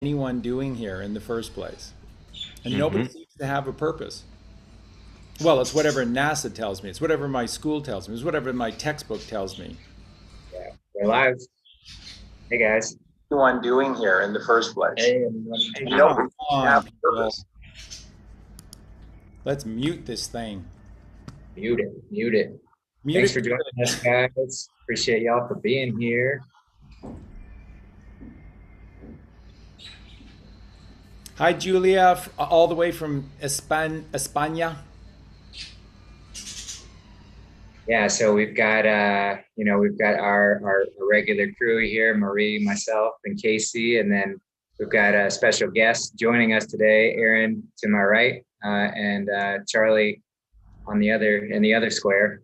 Anyone doing here in the first place? And nobody seems to have a purpose. Well, it's whatever NASA tells me. It's whatever my school tells me. It's whatever my textbook tells me. Yeah, we're live. Hey guys. Anyone doing here in the first place? Hey everyone. Hey, And nobody seems to have a purpose. Let's mute this thing. Mute it. Mute it. Mute Thanks it. for joining us, guys. Appreciate y'all for being here. Hi, Julia, all the way from España. Yeah, so we've got we've got our regular crew here, Marie, myself, and Kasey, and then we've got a special guest joining us today, Aaron to my right, and Charlie on the other square.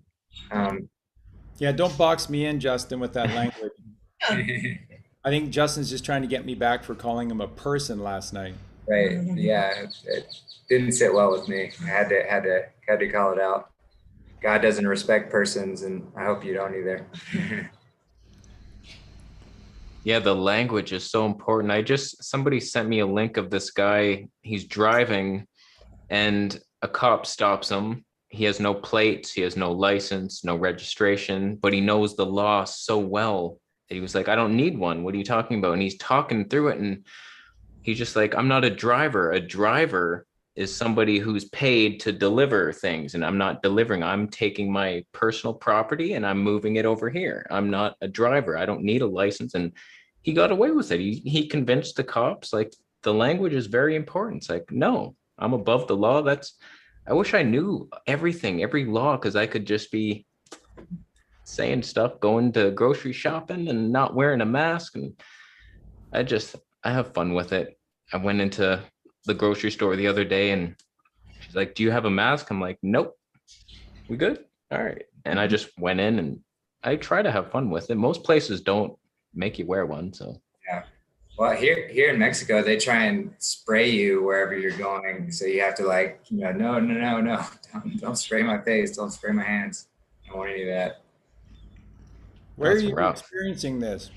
Yeah, don't box me in, Justin, with that language. I think Justin's just trying to get me back for calling him a person last night. Right. Yeah. It didn't sit well with me. I had to call it out. God doesn't respect persons, and I hope you don't either. Yeah, the language is so important. Somebody sent me a link of this guy. He's driving and a cop stops him. He has no plates, he has no license, no registration, but he knows the law so well that he was like, I don't need one. What are you talking about? And he's talking through it, and he's just like, I'm not a driver. A driver is somebody who's paid to deliver things, and I'm not delivering. I'm taking my personal property and I'm moving it over here. I'm not a driver. I don't need a license. And he got away with it. He convinced the cops, like, the language is very important. It's like, no, I'm above the law. I wish I knew everything, every law, because I could just be saying stuff, going to grocery shopping and not wearing a mask. And I have fun with it. I went into the grocery store the other day and she's like, do you have a mask? I'm like, nope. We good? All right. And I just went in and I try to have fun with it. Most places don't make you wear one. So yeah. Well, here in Mexico, they try and spray you wherever you're going. So you have to no. Don't spray my face. Don't spray my hands. I don't want any of that. Where that's are you rough. experiencing this?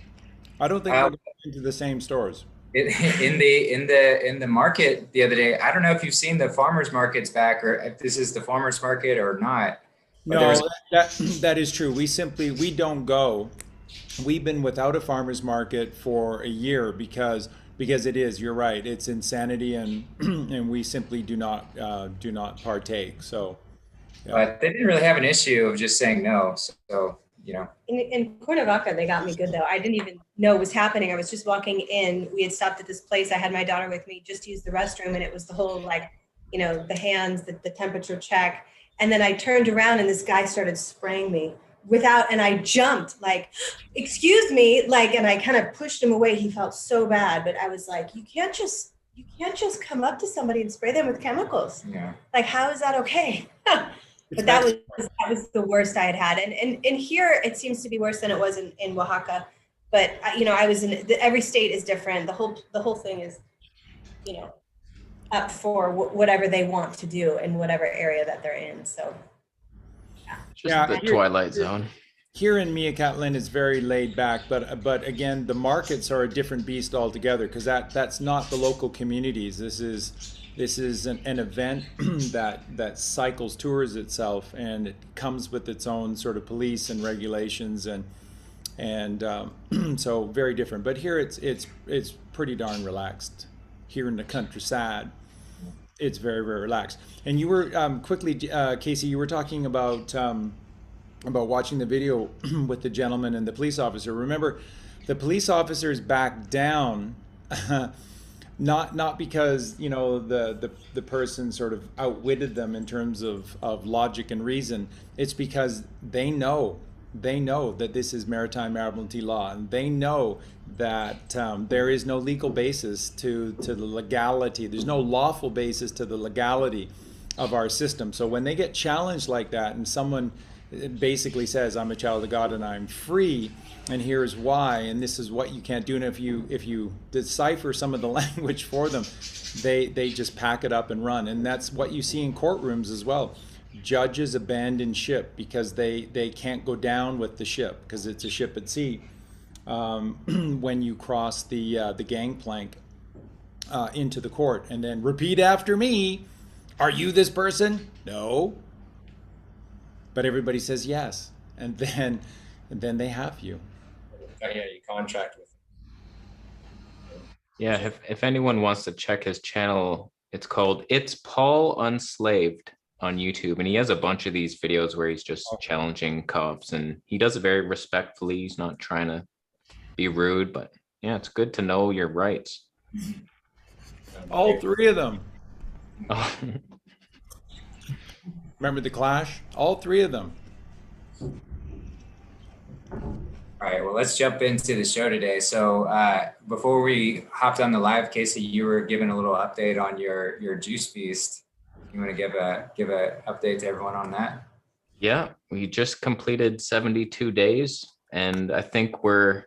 I don't think we're going into the same stores. In the market the other day, I don't know if you've seen the farmers markets back, or if this is the farmers market or not. But No, that is true. We don't go. We've been without a farmer's market for a year because it is. You're right. It's insanity, and and we simply do not partake. So, yeah. but they didn't really have an issue of just saying no. So In Cuernavaca, they got me good though. I didn't even know what was happening. I was just walking in. We had stopped at this place. I had my daughter with me just to use the restroom, and it was the whole the hands, the temperature check. And then I turned around and this guy started spraying me and I jumped like, excuse me, and I kind of pushed him away. He felt so bad, but I was like, you can't just come up to somebody and spray them with chemicals. Yeah. Like, how is that okay? But that was the worst I had had. And here it seems to be worse than it was in Oaxaca. But I was every state is different. The whole thing is, up for whatever they want to do in whatever area that they're in. So just the Twilight Zone. Here in Meerkat is very laid back, but again, the markets are a different beast altogether because that's not the local communities. This is an event that cycles tours itself, and it comes with its own sort of police and regulations and so very different. But here it's pretty darn relaxed. Here in the countryside, it's very, very relaxed. And you were quickly, Kasey, you were talking about watching the video with the gentleman and the police officer. Remember, the police officers backed down. Not because the person sort of outwitted them in terms of logic and reason. It's because they know that this is maritime admiralty law, and they know that there is no legal basis to the legality. There's no lawful basis to the legality of our system. So when they get challenged like that, and someone basically says, "I'm a child of God and I'm free, and here's why, and this is what you can't do," and if you decipher some of the language for them, they just pack it up and run. And that's what you see in courtrooms as well. Judges abandon ship because they can't go down with the ship because it's a ship at sea when you cross the gangplank. into the court, and then repeat after me. Are you this person? No. But everybody says yes, and then they have you. Yeah, you contract with Yeah, if anyone wants to check his channel, it's called It's Paul Unslaved on YouTube. And he has a bunch of these videos where he's just challenging cops, and he does it very respectfully. He's not trying to be rude, but yeah, it's good to know your rights. All three of them. Oh, Remember the Clash? All three of them. All right, well, let's jump into the show today. So before we hopped on the live, Kasey, you were giving a little update on your juice feast. You want to give a update to everyone on that? yeah, we just completed 72 days, and I think we're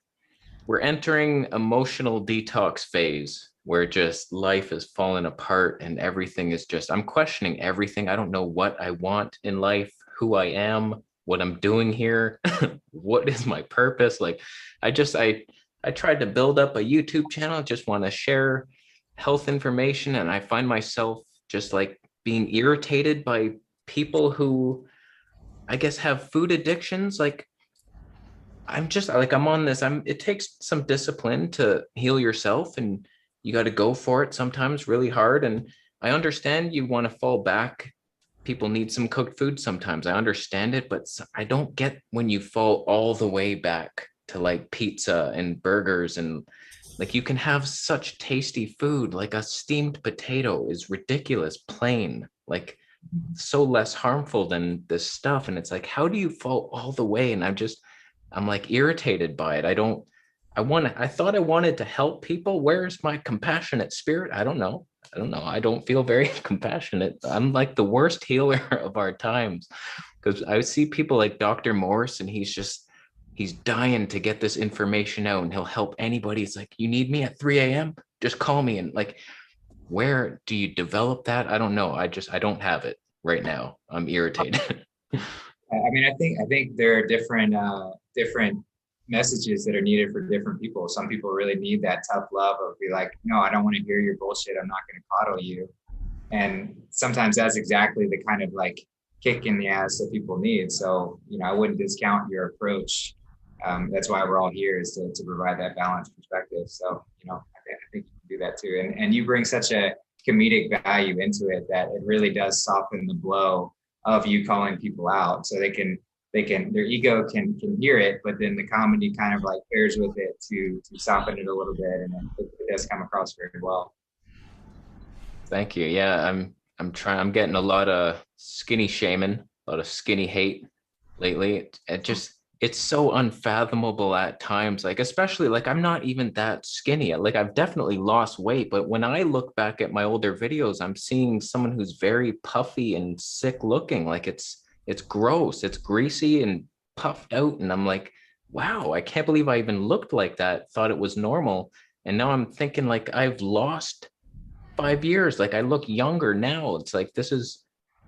entering emotional detox phase where just life is falling apart and everything is just, I'm questioning everything. I don't know what I want in life, who I am, what I'm doing here, what is my purpose. Like I tried to build up a YouTube channel, just want to share health information, and I find myself just like being irritated by people who I guess have food addictions. Like I'm just like, I'm on this. It takes some discipline to heal yourself, and you got to go for it sometimes really hard. And I understand you want to fall back. People need some cooked food sometimes. I understand it, but I don't get when you fall all the way back to like pizza and burgers, and like you can have such tasty food. Like a steamed potato is ridiculous, plain, like so less harmful than this stuff. And it's like, how do you fall all the way? And I'm like irritated by it. I thought I wanted to help people. Where's my compassionate spirit? I don't know. I don't feel very compassionate. I'm like the worst healer of our times, because I see people like Dr. Morse, and he's dying to get this information out, and he'll help anybody. It's like, you need me at 3 a.m. Just call me. And like, where do you develop that? I don't know. I don't have it right now. I'm irritated. I mean, I think there are different messages that are needed for different people. Some people really need that tough love of be like, no, I don't want to hear your bullshit. I'm not going to coddle you. And sometimes that's exactly the kind of like kick in the ass that people need. So, I wouldn't discount your approach. That's why we're all here, is to provide that balanced perspective. So, I think you can do that too. And you bring such a comedic value into it that it really does soften the blow of you calling people out, so their ego can hear it, but then the comedy kind of like pairs with it to soften it a little bit, and it does come across very well. Thank you. Yeah, I'm getting a lot of skinny shaming, a lot of skinny hate lately. It's so unfathomable at times. Like, especially like I'm not even that skinny. Like I've definitely lost weight, but when I look back at my older videos, I'm seeing someone who's very puffy and sick looking. Like it's gross. It's greasy and puffed out. And I'm like, wow, I can't believe I even looked like that. Thought it was normal. And now I'm thinking like I've lost 5 years. Like I look younger now. It's like,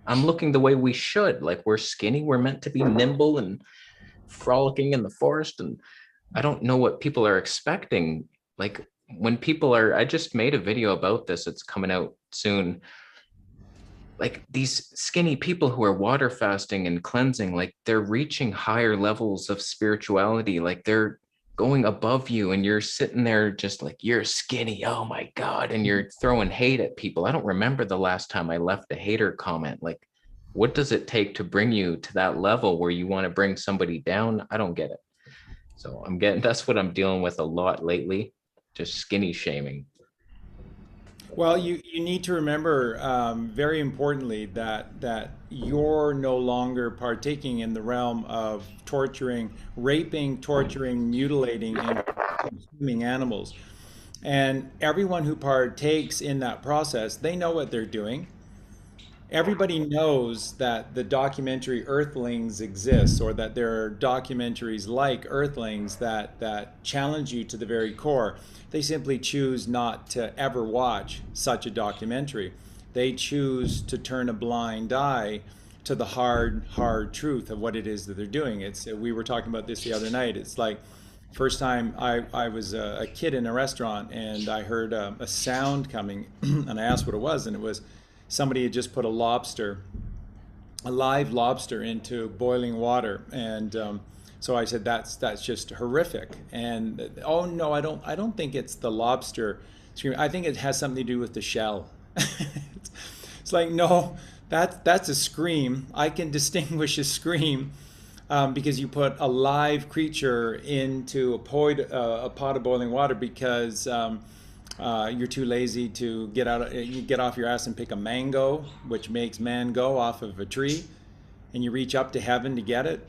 I'm looking the way we should. Like we're skinny. We're meant to be nimble and frolicking in the forest. And I don't know what people are expecting. Like when I just made a video about this. It's coming out soon. Like these skinny people who are water fasting and cleansing, like they're reaching higher levels of spirituality. Like they're going above you, and you're sitting there just like, you're skinny. Oh my God. And you're throwing hate at people. I don't remember the last time I left a hater comment. Like, what does it take to bring you to that level where you want to bring somebody down? I don't get it. So that's what I'm dealing with a lot lately. Just skinny shaming. Well, you need to remember, very importantly, that you're no longer partaking in the realm of raping, torturing, mutilating, and consuming animals. And everyone who partakes in that process, they know what they're doing. Everybody knows that the documentary Earthlings exists, or that there are documentaries like Earthlings that challenge you to the very core. They simply choose not to ever watch such a documentary. They choose to turn a blind eye to the hard truth of what it is that they're doing. We were talking about this the other night. It's like First time I was a kid in a restaurant and I heard a sound coming and I asked what it was, and it was somebody had just put a live lobster into boiling water, and so I said that's just horrific. And oh no, I don't think it's the lobster screaming. I think it has something to do with the shell. It's like, no, that's a scream. I can distinguish a scream because you put a live creature into a pot of boiling water because you're too lazy to you get off your ass and pick a mango, which makes man go off of a tree, and you reach up to heaven to get it.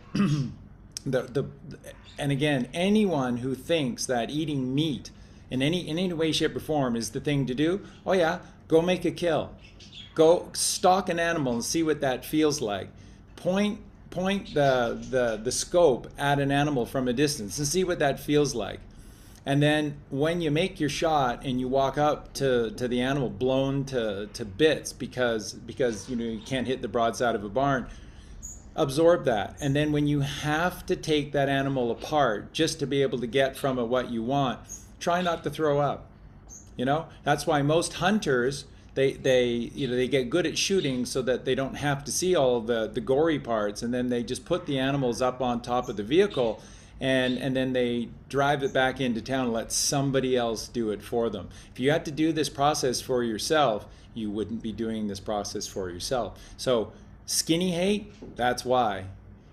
And again, anyone who thinks that eating meat in any way, shape, or form is the thing to do, oh yeah, go make a kill. Go stalk an animal and see what that feels like. Point the scope at an animal from a distance and see what that feels like. And then when you make your shot and you walk up to the animal blown to bits because you can't hit the broadside of a barn, absorb that. And then when you have to take that animal apart just to be able to get from it what you want, try not to throw up. That's why most hunters, they get good at shooting so that they don't have to see all the gory parts, and then they just put the animals up on top of the vehicle, and then they drive it back into town and let somebody else do it for them. If you had to do this process for yourself, you wouldn't be doing this process for yourself. So skinny hate, that's why.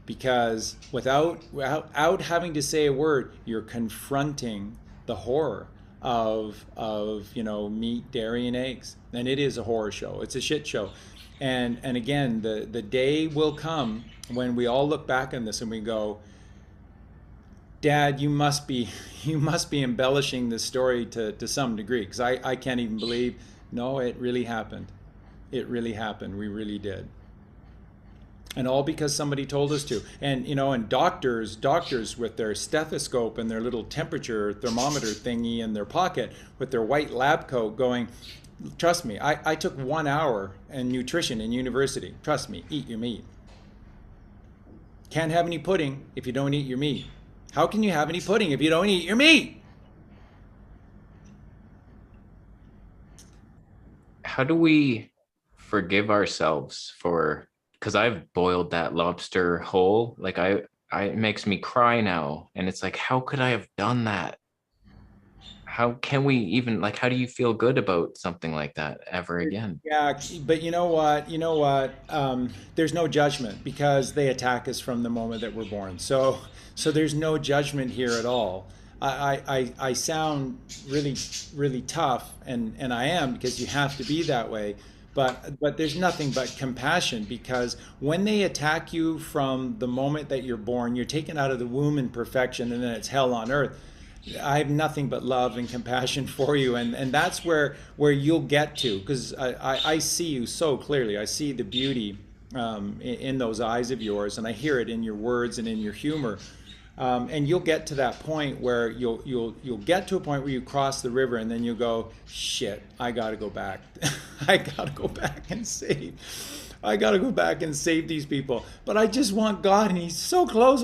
Because without having to say a word, you're confronting the horror of meat, dairy, and eggs. And it is a horror show. It's a shit show. And again, the day will come when we all look back on this and we go, Dad, you must be embellishing this story to some degree, because I can't even believe. No, it really happened. It really happened. We really did. And all because somebody told us to. And and doctors with their stethoscope and their little temperature thermometer thingy in their pocket with their white lab coat going, trust me, I took 1 hour in nutrition in university. Trust me, eat your meat. Can't have any pudding if you don't eat your meat. How can you have any pudding if you don't eat your meat? How do we forgive ourselves for, because I've boiled that lobster whole, like it makes me cry now. And it's like, how could I have done that? How can we even, how do you feel good about something like that ever again? Yeah, but you know what? There's no judgment because they attack us from the moment that we're born. So there's no judgment here at all. I sound really, really tough, and I am, because you have to be that way. But there's nothing but compassion, because when they attack you from the moment that you're born, you're taken out of the womb in perfection, and then it's hell on earth. I have nothing but love and compassion for you, and that's where you'll get to, because I see you so clearly. I see the beauty in those eyes of yours, and I hear it in your words and in your humor. And you'll get to that point where you'll get to a point where you cross the river, and then you go, shit, I gotta go back. I gotta go back and save these people. But I just want God, and He's so close.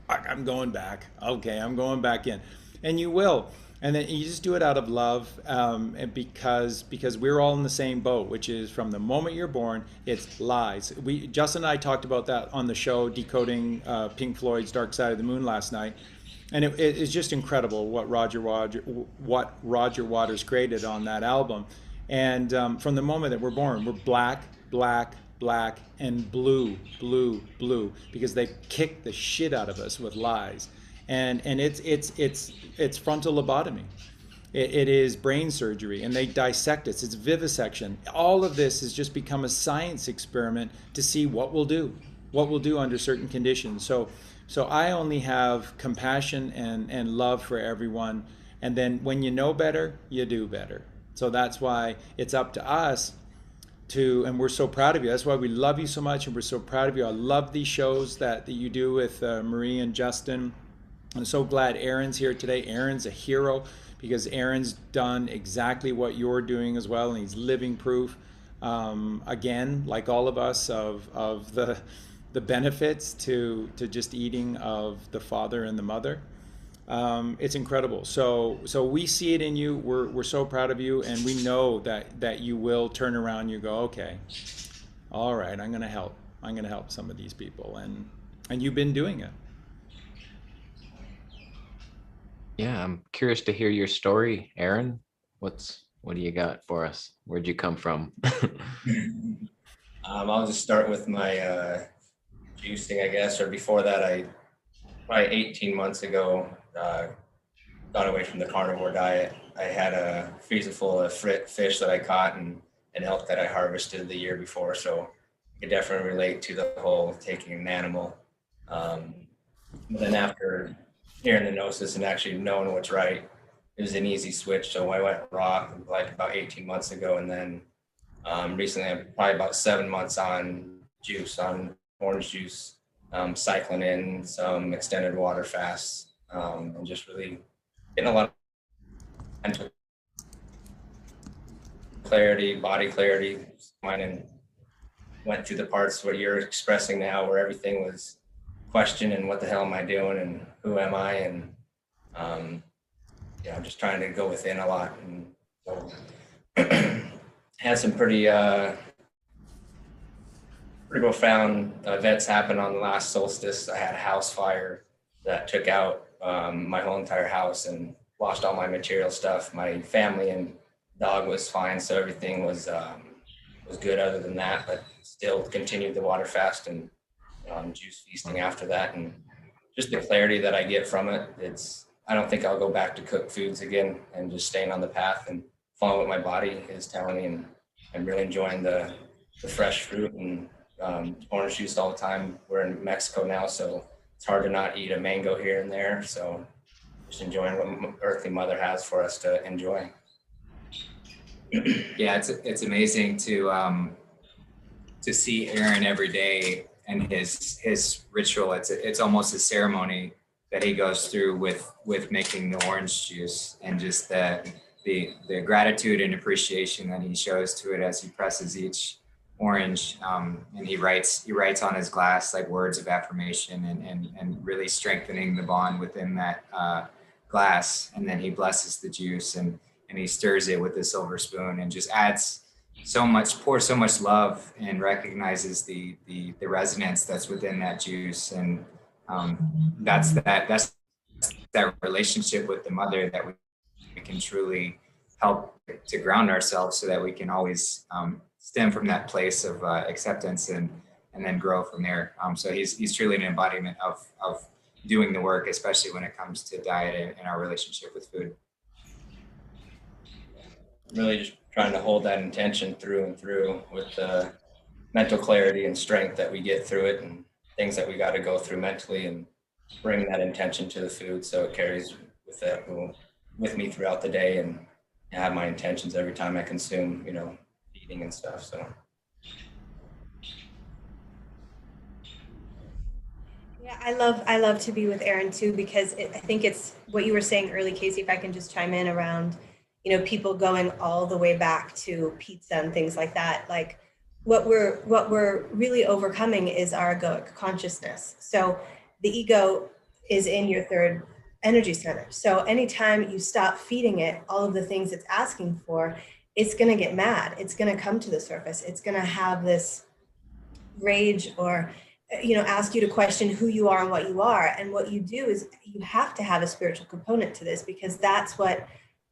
I'm going back. Okay, I'm going back in. And you will. And then you just do it out of love, and because we're all in the same boat, which is from the moment you're born, it's lies. Justin and I talked about that on the show, Decoding Pink Floyd's Dark Side of the Moon last night, and it is just incredible what Roger Waters created on that album. And from the moment that we're born, we're black, and blue, because they kick the shit out of us with lies. And it's frontal lobotomy. It is brain surgery, and they dissect us. It's vivisection. All of this has just become a science experiment to see what we'll do under certain conditions. So I only have compassion and love for everyone. And then when you know better, you do better. So that's why it's up to us and we're so proud of you. That's why we love you so much, and we're so proud of you. I love these shows that you do with Marie and Justin. I'm so glad Aaron's here today. Aaron's a hero, because Aaron's done exactly what you're doing as well, and he's living proof, again, like all of us, of the benefits to just eating of the father and the mother. It's incredible. So we see it in you. We're so proud of you, and we know that you will turn around. You go, okay, all right, I'm going to help. I'm going to help some of these people, and you've been doing it. Yeah, I'm curious to hear your story, Aaron. What do you got for us? Where'd you come from? I'll just start with my juicing, I guess, or before that, I probably 18 months ago got away from the carnivore diet. I had a freezer full of fish that I caught and elk that I harvested the year before, so I could definitely relate to the whole taking an animal. But then after hearing the gnosis and actually knowing what's right, it was an easy switch. So I went raw like about 18 months ago, and then recently I'm probably about 7 months on orange juice, cycling in some extended water fasts, and just really getting a lot of mental clarity, body clarity. And went through the parts what you're expressing now, where everything was questioned and what the hell am I doing and who am I, and I'm just trying to go within a lot, and so had some pretty profound events happen on the last solstice. I had a house fire that took out my whole entire house and lost all my material stuff. My family and dog was fine, so everything was good other than that, but still continued the water fast and juice feasting after that. And just the clarity that I get from it, I don't think I'll go back to cooked foods again, and just staying on the path and following what my body is telling me. And I'm really enjoying the fresh fruit and orange juice all the time. We're in Mexico now, so it's hard to not eat a mango here and there. So just enjoying what Earthly Mother has for us to enjoy. Yeah, it's amazing to see Aaron every day and his ritual. It's almost a ceremony that he goes through with making the orange juice, and just the gratitude and appreciation that he shows to it as he presses each orange, and he writes on his glass like words of affirmation and really strengthening the bond within that glass. And then he blesses the juice and he stirs it with a silver spoon and just pours so much love, and recognizes the resonance that's within that juice. And that's that relationship with the mother that we can truly help to ground ourselves, so that we can always stem from that place of acceptance and then grow from there. So he's truly an embodiment of doing the work, especially when it comes to diet and our relationship with food. Really just trying to hold that intention through and through, with the mental clarity and strength that we get through it, and things that we got to go through mentally, and bring that intention to the food so it carries with me throughout the day, and have my intentions every time I consume, eating and stuff. So Yeah, I love to be with Aaron too, because I think it's what you were saying early, Kasey, if I can just chime in around, people going all the way back to pizza and things like that. Like what we're really overcoming is our egoic consciousness. So the ego is in your third energy center. So anytime you stop feeding it all of the things it's asking for, it's going to get mad. It's going to come to the surface. It's going to have this rage, or ask you to question who you are and what you are. And what you do is you have to have a spiritual component to this, because that's what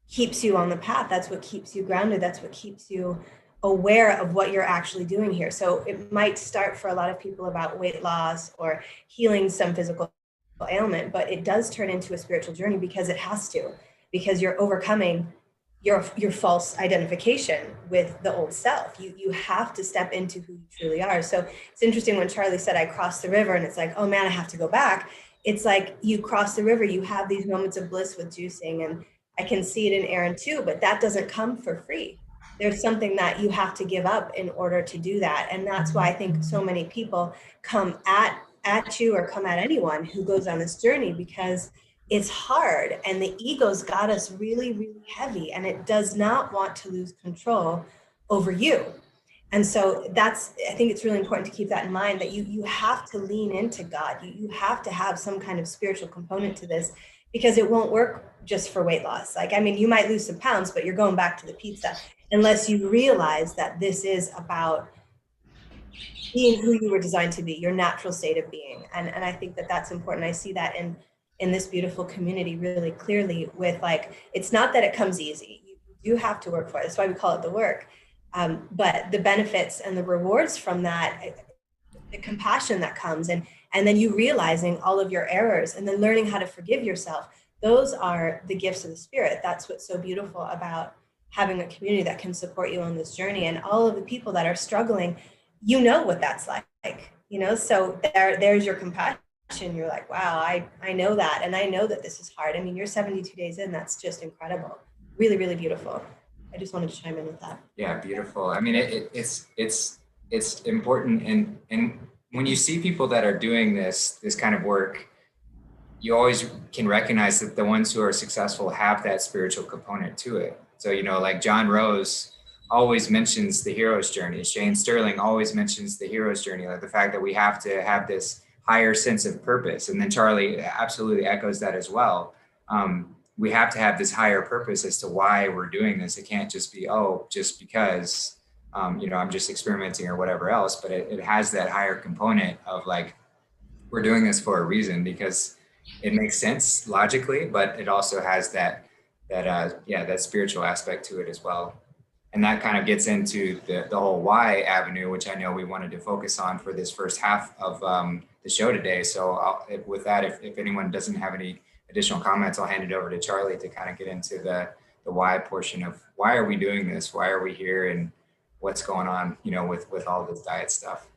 keeps you on the path. That's what keeps you grounded. That's what keeps you aware of what you're actually doing here. So it might start for a lot of people about weight loss or healing some physical ailment, but it does turn into a spiritual journey, because it has to, because you're overcoming your false identification with the old self. You have to step into who you truly are. So it's interesting when Charlie said, I crossed the river, and it's like, oh man, I have to go back. It's like you cross the river, you have these moments of bliss with juicing, and I can see it in Aaron too, but that doesn't come for free. There's something that you have to give up in order to do that. And that's why I think so many people come at you, or come at anyone who goes on this journey, because it's hard, and the ego's got us really, really heavy, and it does not want to lose control over you. And so I think it's really important to keep that in mind, that you have to lean into God. You have to have some kind of spiritual component to this, because it won't work just for weight loss. Like, I mean, you might lose some pounds, but you're going back to the pizza unless you realize that this is about being who you were designed to be, your natural state of being. And I think that that's important. I see that in this beautiful community really clearly with, like, it's not that it comes easy. You do have to work for it. That's why we call it the work. But the benefits and the rewards from that, the compassion that comes, and then you realizing all of your errors and then learning how to forgive yourself, those are the gifts of the Spirit. That's what's so beautiful about having a community that can support you on this journey. And all of the people that are struggling, you know what that's like, you know, so there's your compassion. You're like, wow, I know that. And I know that this is hard. I mean, you're 72 days in, that's just incredible. Really, really beautiful. I just wanted to chime in with that. Yeah, beautiful. I mean, it's important. And when you see people that are doing this kind of work, you always can recognize that the ones who are successful have that spiritual component to it. So, you know, like John Rose always mentions the hero's journey. Shane Sterling always mentions the hero's journey, like the fact that we have to have this higher sense of purpose. And then Charlie absolutely echoes that as well. We have to have this higher purpose as to why we're doing this. It can't just be, just because, you know, I'm just experimenting or whatever else, but it has that higher component of, like, we're doing this for a reason, because it makes sense logically, but it also has that spiritual aspect to it as well. And that kind of gets into the whole why avenue, which I know we wanted to focus on for this first half of the show today. So with that, if anyone doesn't have any additional comments, I'll hand it over to Charlie to kind of get into the why portion of why are we doing this? Why are we here? And what's going on, you know, with all this diet stuff.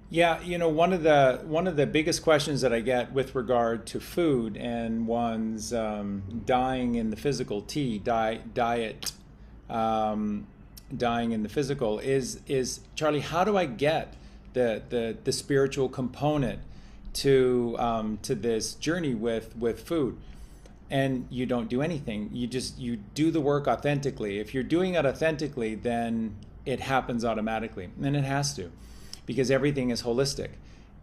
Yeah, you know, one of the biggest questions that I get with regard to food and one's dying in the physical diet, dying in the physical is Charlie, how do I get the spiritual component to this journey with food? And you don't do anything. You do the work authentically. If you're doing it authentically, then it happens automatically, and it has to, because everything is holistic.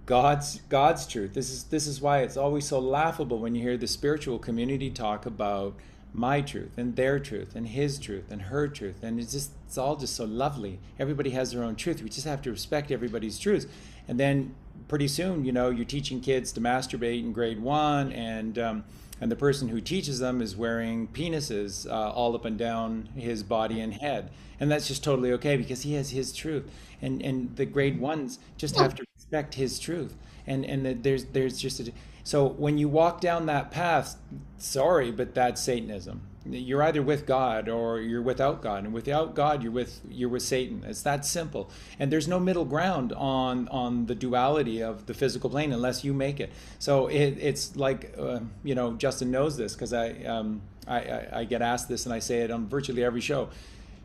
God's truth. This is why it's always so laughable when you hear the spiritual community talk about my truth and their truth and his truth and her truth, and it's all just so lovely. Everybody has their own truth. We just have to respect everybody's truth. And then pretty soon, you know, you're teaching kids to masturbate in grade 1, and the person who teaches them is wearing penises all up and down his body and head. And that's just totally okay, because he has his truth. And the grade 1s just have to respect his truth. And there's just so when you walk down that path, sorry, but that's Satanism. You're either with God or you're without God. And without God, you're with Satan. It's that simple. And there's no middle ground on the duality of the physical plane unless you make it. So it's like, you know, Justin knows this, because I get asked this and I say it on virtually every show.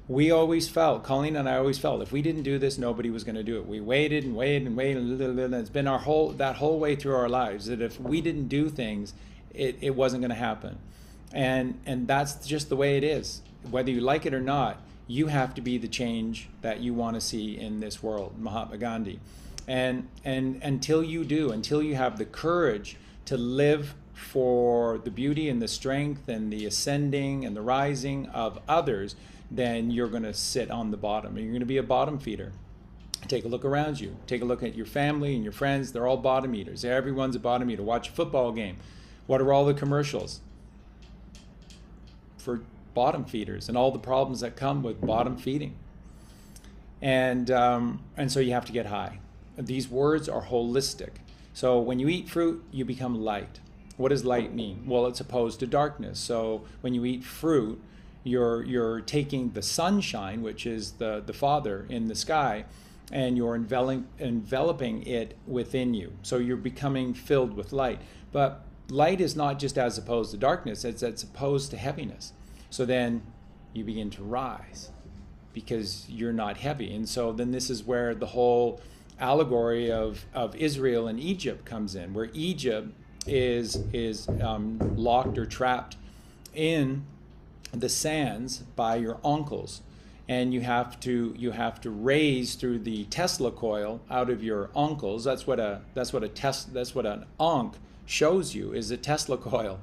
We always felt, Colleen and I always felt, if we didn't do this, nobody was going to do it. We waited and waited and waited, and it's been that whole way through our lives, that if we didn't do things, it wasn't going to happen. And that's just the way it is. Whether you like it or not, you have to be the change that you want to see in this world, Mahatma Gandhi. And until you have the courage to live for the beauty and the strength and the ascending and the rising of others, then you're going to sit on the bottom, and you're going to be a bottom feeder. Take a look around you. Take a look at your family and your friends. They're all bottom eaters. Everyone's a bottom eater. Watch a football game. What are all the commercials? For bottom feeders and all the problems that come with bottom feeding. And so you have to get high. These words are holistic. So when you eat fruit, you become light. What does light mean? Well, it's opposed to darkness. So when you eat fruit, you're taking the sunshine, which is the Father in the sky, and you're enveloping it within you. So you're becoming filled with light. But light is not just as opposed to darkness, it's opposed to heaviness. So then you begin to rise because you're not heavy. And so then this is where the whole allegory of Israel and Egypt comes in, where Egypt is locked or trapped in the sands by your uncles, and you have to raise through the Tesla coil out of your uncles. That's what an ankh shows you is a Tesla coil.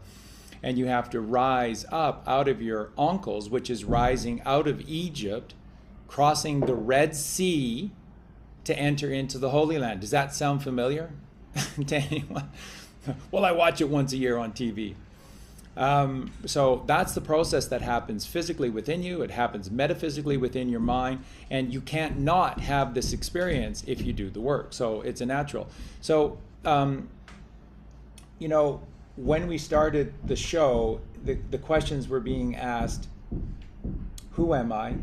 And you have to rise up out of your ankles, which is rising out of Egypt, crossing the Red Sea to enter into the Holy Land. Does that sound familiar to anyone? Well, I watch it once a year on TV. So that's the process that happens physically within you. It happens metaphysically within your mind. And you can't not have this experience if you do the work. So it's a natural. So, you know, when we started the show, the questions were being asked: who am I?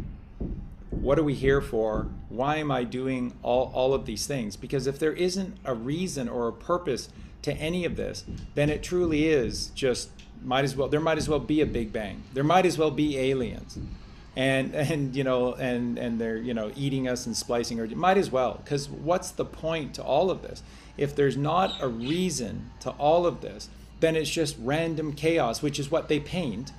What are we here for? Why am I doing all of these things? Because if there isn't a reason or a purpose to any of this, then it truly is just there might as well be a Big Bang. There might as well be aliens. And you know, and they're, you know, eating us and splicing, or might as well, because what's the point to all of this? If there's not a reason to all of this, then it's just random chaos, which is what they paint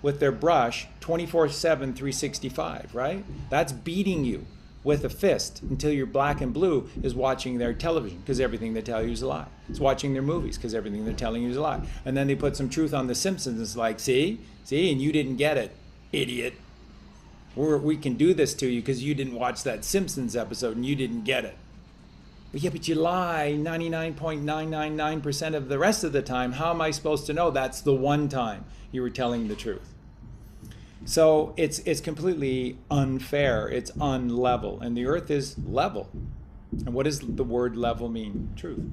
with their brush 24/7, 365, right? That's beating you with a fist until you're black and blue, is watching their television, because everything they tell you is a lie. It's watching their movies, because everything they're telling you is a lie. And then they put some truth on The Simpsons. It's like, see, and you didn't get it, idiot. We can do this to you because you didn't watch that Simpsons episode and you didn't get it. Yeah, but you lie 99.999% of the rest of the time. How am I supposed to know that's the one time you were telling the truth? So it's completely unfair. It's unlevel. And the earth is level. And what does the word level mean? Truth.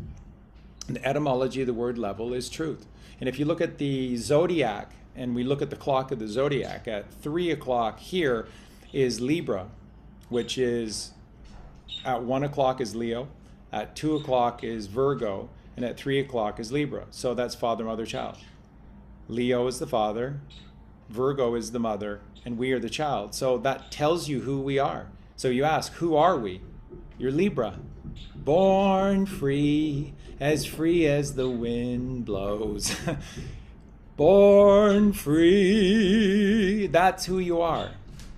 And the etymology of the word level is truth. And if you look at the zodiac, and we look at the clock of the zodiac, at 3 o'clock here is Libra, which is at 1 o'clock is Leo. At 2 o'clock is Virgo, and at 3 o'clock is Libra. So that's father, mother, child. Leo is the father, Virgo is the mother, and we are the child. So that tells you who we are. So you ask, who are we? You're Libra. Born free as the wind blows. Born free. That's who you are.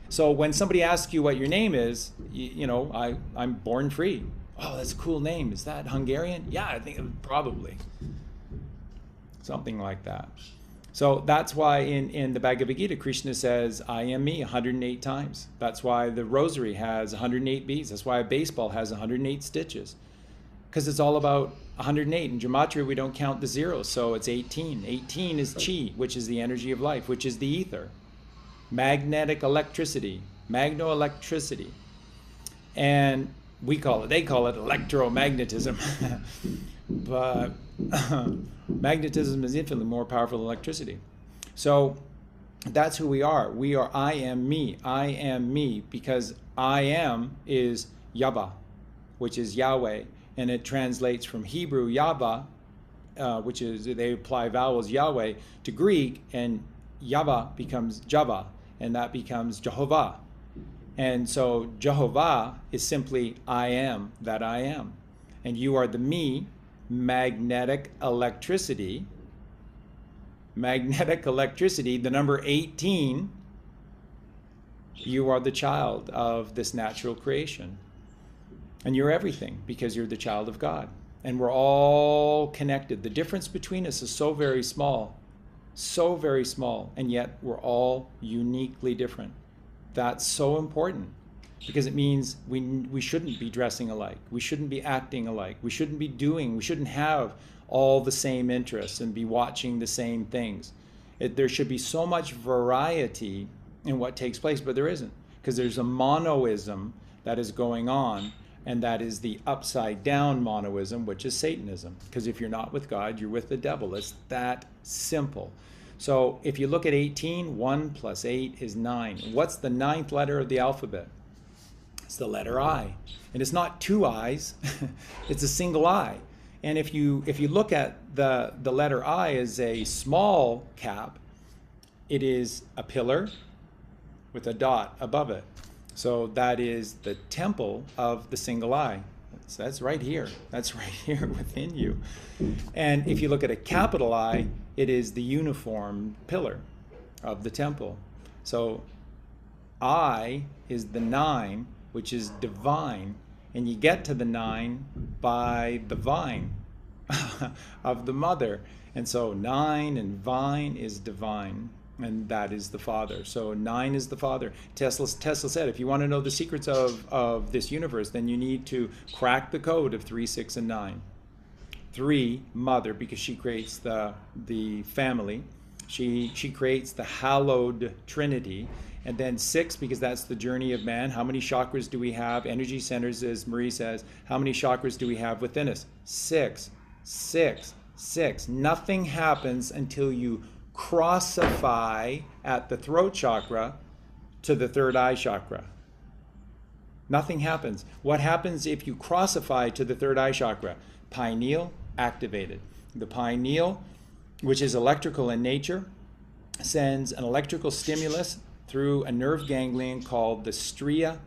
So when somebody asks you what your name is, you know, I'm born free. Oh, that's a cool name. Is that Hungarian? Yeah, I think probably. Something like that. So that's why in the Bhagavad Gita, Krishna says, I am me 108 times. That's why the rosary has 108 beads. That's why a baseball has 108 stitches. Because it's all about 108. In Gematria, we don't count the zeros, so it's 18. 18 is chi, which is the energy of life, which is the ether. Magnetic electricity, magnoelectricity. And they call it electromagnetism. But magnetism is infinitely more powerful than electricity. So that's who we are. We are I am me, because I am is Yahweh, which is Yahweh. And it translates from Hebrew Yahweh, which is, they apply vowels Yahweh, to Greek, and Yahweh becomes Java, and that becomes Jehovah. And so Jehovah is simply I am that I am. And you are the me, magnetic electricity, the number 18. You are the child of this natural creation. And you're everything because you're the child of God. And we're all connected. The difference between us is so very small, and yet we're all uniquely different. That's so important because it means we shouldn't be dressing alike. We shouldn't be acting alike. We shouldn't have all the same interests and be watching the same things. There should be so much variety in what takes place, but there isn't, because there's a monoism that is going on. And that is the upside down monoism, which is Satanism. Because if you're not with God, you're with the devil. It's that simple. So if you look at 18, 1 plus 8 is 9. What's the 9th letter of the alphabet? It's the letter I. And it's not two I's, it's a single I. And if you look at the letter I as a small cap, it is a pillar with a dot above it. So that is the temple of the single I. That's right here. That's right here within you. And if you look at a capital I, it is the uniform pillar of the temple. So I is the 9, which is divine. And you get to the 9 by the vine. of the mother. And so 9 and vine is divine, and that is the Father. So 9 is the Father. Tesla said, if you want to know the secrets of this universe, then you need to crack the code of 3, 6, and 9. 3, mother, because she creates the family. She creates the hallowed Trinity. And then 6, because that's the journey of man. How many chakras do we have? Energy centers, as Marie says. How many chakras do we have within us? 6, 6, 6. Nothing happens until you crossify at the throat chakra to the third eye chakra. Nothing happens. What happens if you crossify to the third eye chakra? Pineal activated. The pineal, which is electrical in nature, sends an electrical stimulus through a nerve ganglion called the stria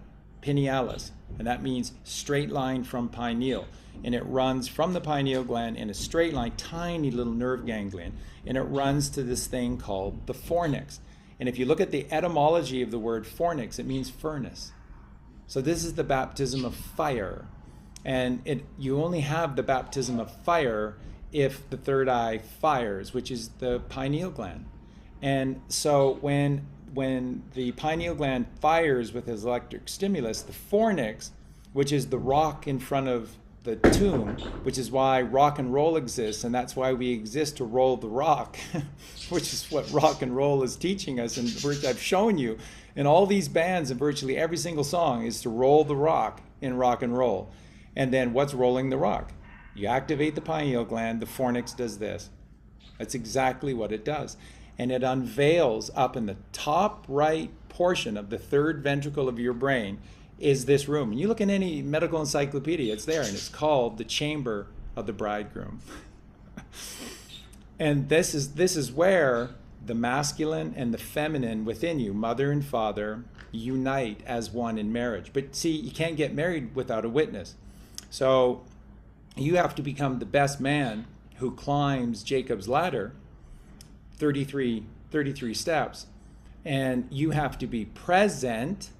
pinealis, and that means straight line from pineal. And it runs from the pineal gland in a straight line, tiny little nerve ganglion, and it runs to this thing called the fornix. And if you look at the etymology of the word fornix, it means furnace. So this is the baptism of fire. And you only have the baptism of fire if the third eye fires, which is the pineal gland. And so when the pineal gland fires with his electric stimulus, the fornix, which is the rock in front of the tomb, which is why rock and roll exists, and that's why we exist, to roll the rock, which is what rock and roll is teaching us. And I've shown you in all these bands, and virtually every single song is to roll the rock in rock and roll. And then what's rolling the rock? You activate the pineal gland, the fornix does this. That's exactly what it does. And it unveils up in the top right portion of the third ventricle of your brain is this room. And you look in any medical encyclopedia, it's there, and it's called the chamber of the bridegroom. And this is where the masculine and the feminine within you, mother and father, unite as one in marriage. But see, you can't get married without a witness. So you have to become the best man who climbs Jacob's ladder, 33 steps, and you have to be present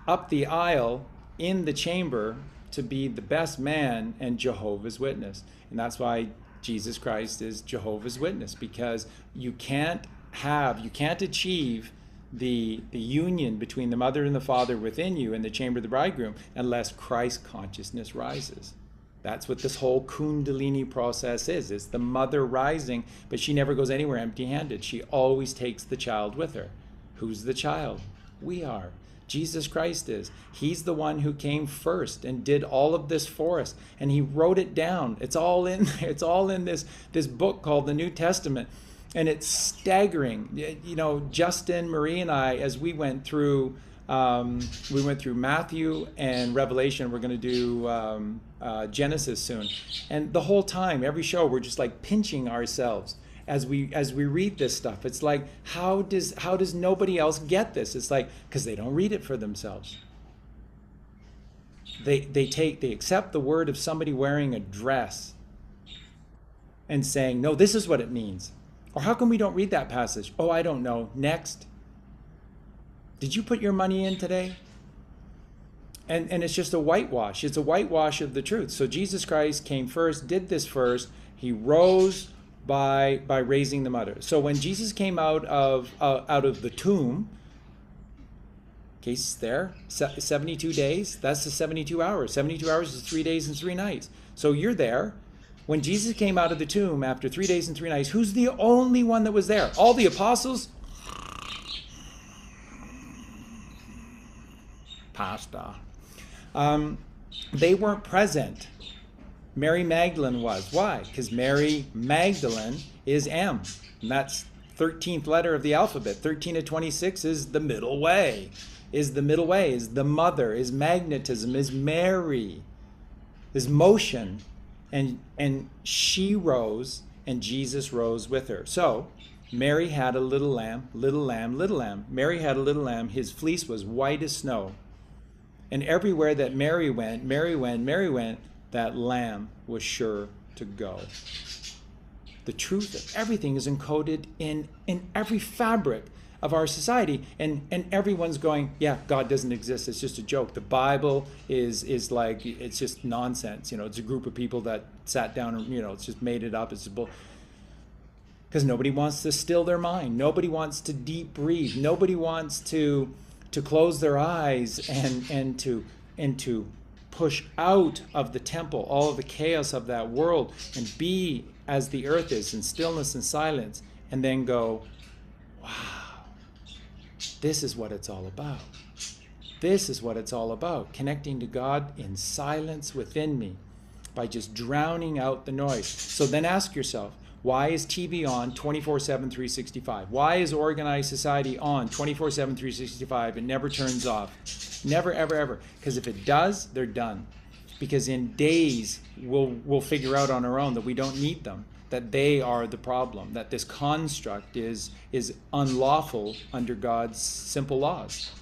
up the aisle in the chamber to be the best man and Jehovah's Witness. And that's why Jesus Christ is Jehovah's Witness, because you can't achieve the union between the mother and the father within you in the chamber of the bridegroom unless Christ consciousness rises. That's what this whole Kundalini process is. It's the mother rising, but she never goes anywhere empty-handed. She always takes the child with her. Who's the child? We are. Jesus Christ is. He's the one who came first and did all of this for us. And he wrote it down. It's all in there. It's all in this book called the New Testament. And it's staggering. You know, Justin, Marie, and I, as we went through Matthew and Revelation. We're going to do Genesis soon. And the whole time, every show, we're just like pinching ourselves as we read this stuff. It's like, how does nobody else get this? It's like, because they don't read it for themselves. They accept the word of somebody wearing a dress and saying, no, this is what it means. Or how come we don't read that passage? Oh, I don't know. Next. Did you put your money in today? And it's just a whitewash. It's a whitewash of the truth. So Jesus Christ came first, did this first. He rose by raising the mother. So when Jesus came out of the tomb, Kasey's there, 72 days, that's the 72 hours. 72 hours is 3 days and 3 nights. So you're there. When Jesus came out of the tomb after 3 days and 3 nights, who's the only one that was there? All the apostles? Pasta. They weren't present. Mary Magdalene was. Why? Because Mary Magdalene is M. And that's 13th letter of the alphabet. 13 to 26 is the middle way. Is the mother, is magnetism, is Mary, is motion. And she rose, and Jesus rose with her. So Mary had a little lamb, little lamb, little lamb. Mary had a little lamb. His fleece was white as snow. And everywhere that Mary went, that lamb was sure to go. The truth of everything is encoded in every fabric of our society, and everyone's going, yeah, God doesn't exist, it's just a joke. The Bible is like, it's just nonsense. It's a group of people that sat down and, it's just made it up. It's because nobody wants to still their mind. Nobody wants to deep breathe. Nobody wants to close their eyes and to push out of the temple all of the chaos of that world and be as the earth is, in stillness and silence, and then go, wow, this is what it's all about. This is what it's all about, connecting to God in silence within me by just drowning out the noise. So then ask yourself, why is TV on 24/7, 365? Why is organized society on 24/7, 365? It never turns off. Never, ever, ever. Because if it does, they're done. Because in days, we'll figure out on our own that we don't need them, that they are the problem, that this construct is unlawful under God's simple laws.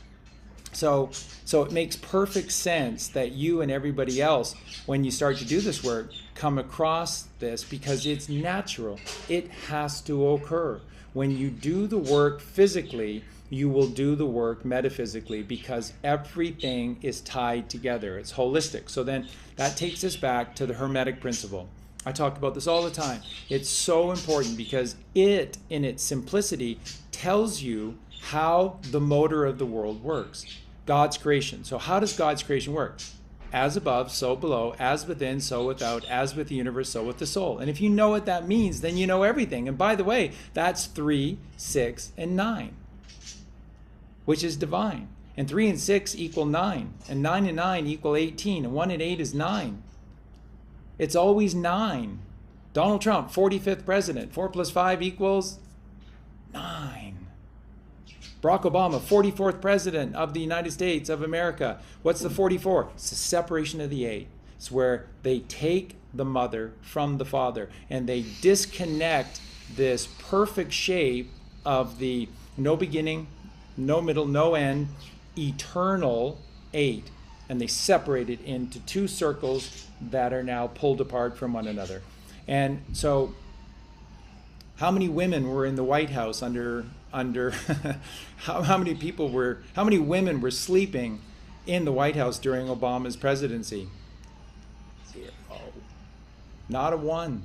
So it makes perfect sense that you and everybody else, when you start to do this work, come across this, because it's natural. It has to occur. When you do the work physically, you will do the work metaphysically, because everything is tied together. It's holistic. So then that takes us back to the Hermetic Principle. I talk about this all the time. It's so important because it, in its simplicity, tells you how the motor of the world works. God's creation. So how does God's creation work? As above, so below, as within, so without, as with the universe, so with the soul. And if you know what that means, then you know everything. And by the way, that's 3, 6, and 9. Which is divine. And 3 and 6 equal 9. And 9 and 9 equal 18. And 1 and 8 is 9. It's always 9. Donald Trump, 45th president. 4 plus 5 equals 9. Barack Obama, 44th president of the United States of America. What's the 44? It's the separation of the 8. It's where they take the mother from the father and they disconnect this perfect shape of the no beginning, no middle, no end, eternal 8. And they separate it into 2 circles that are now pulled apart from one another. And so how many women were in the White House under how many women were sleeping in the White House during Obama's presidency? 0. Not a one.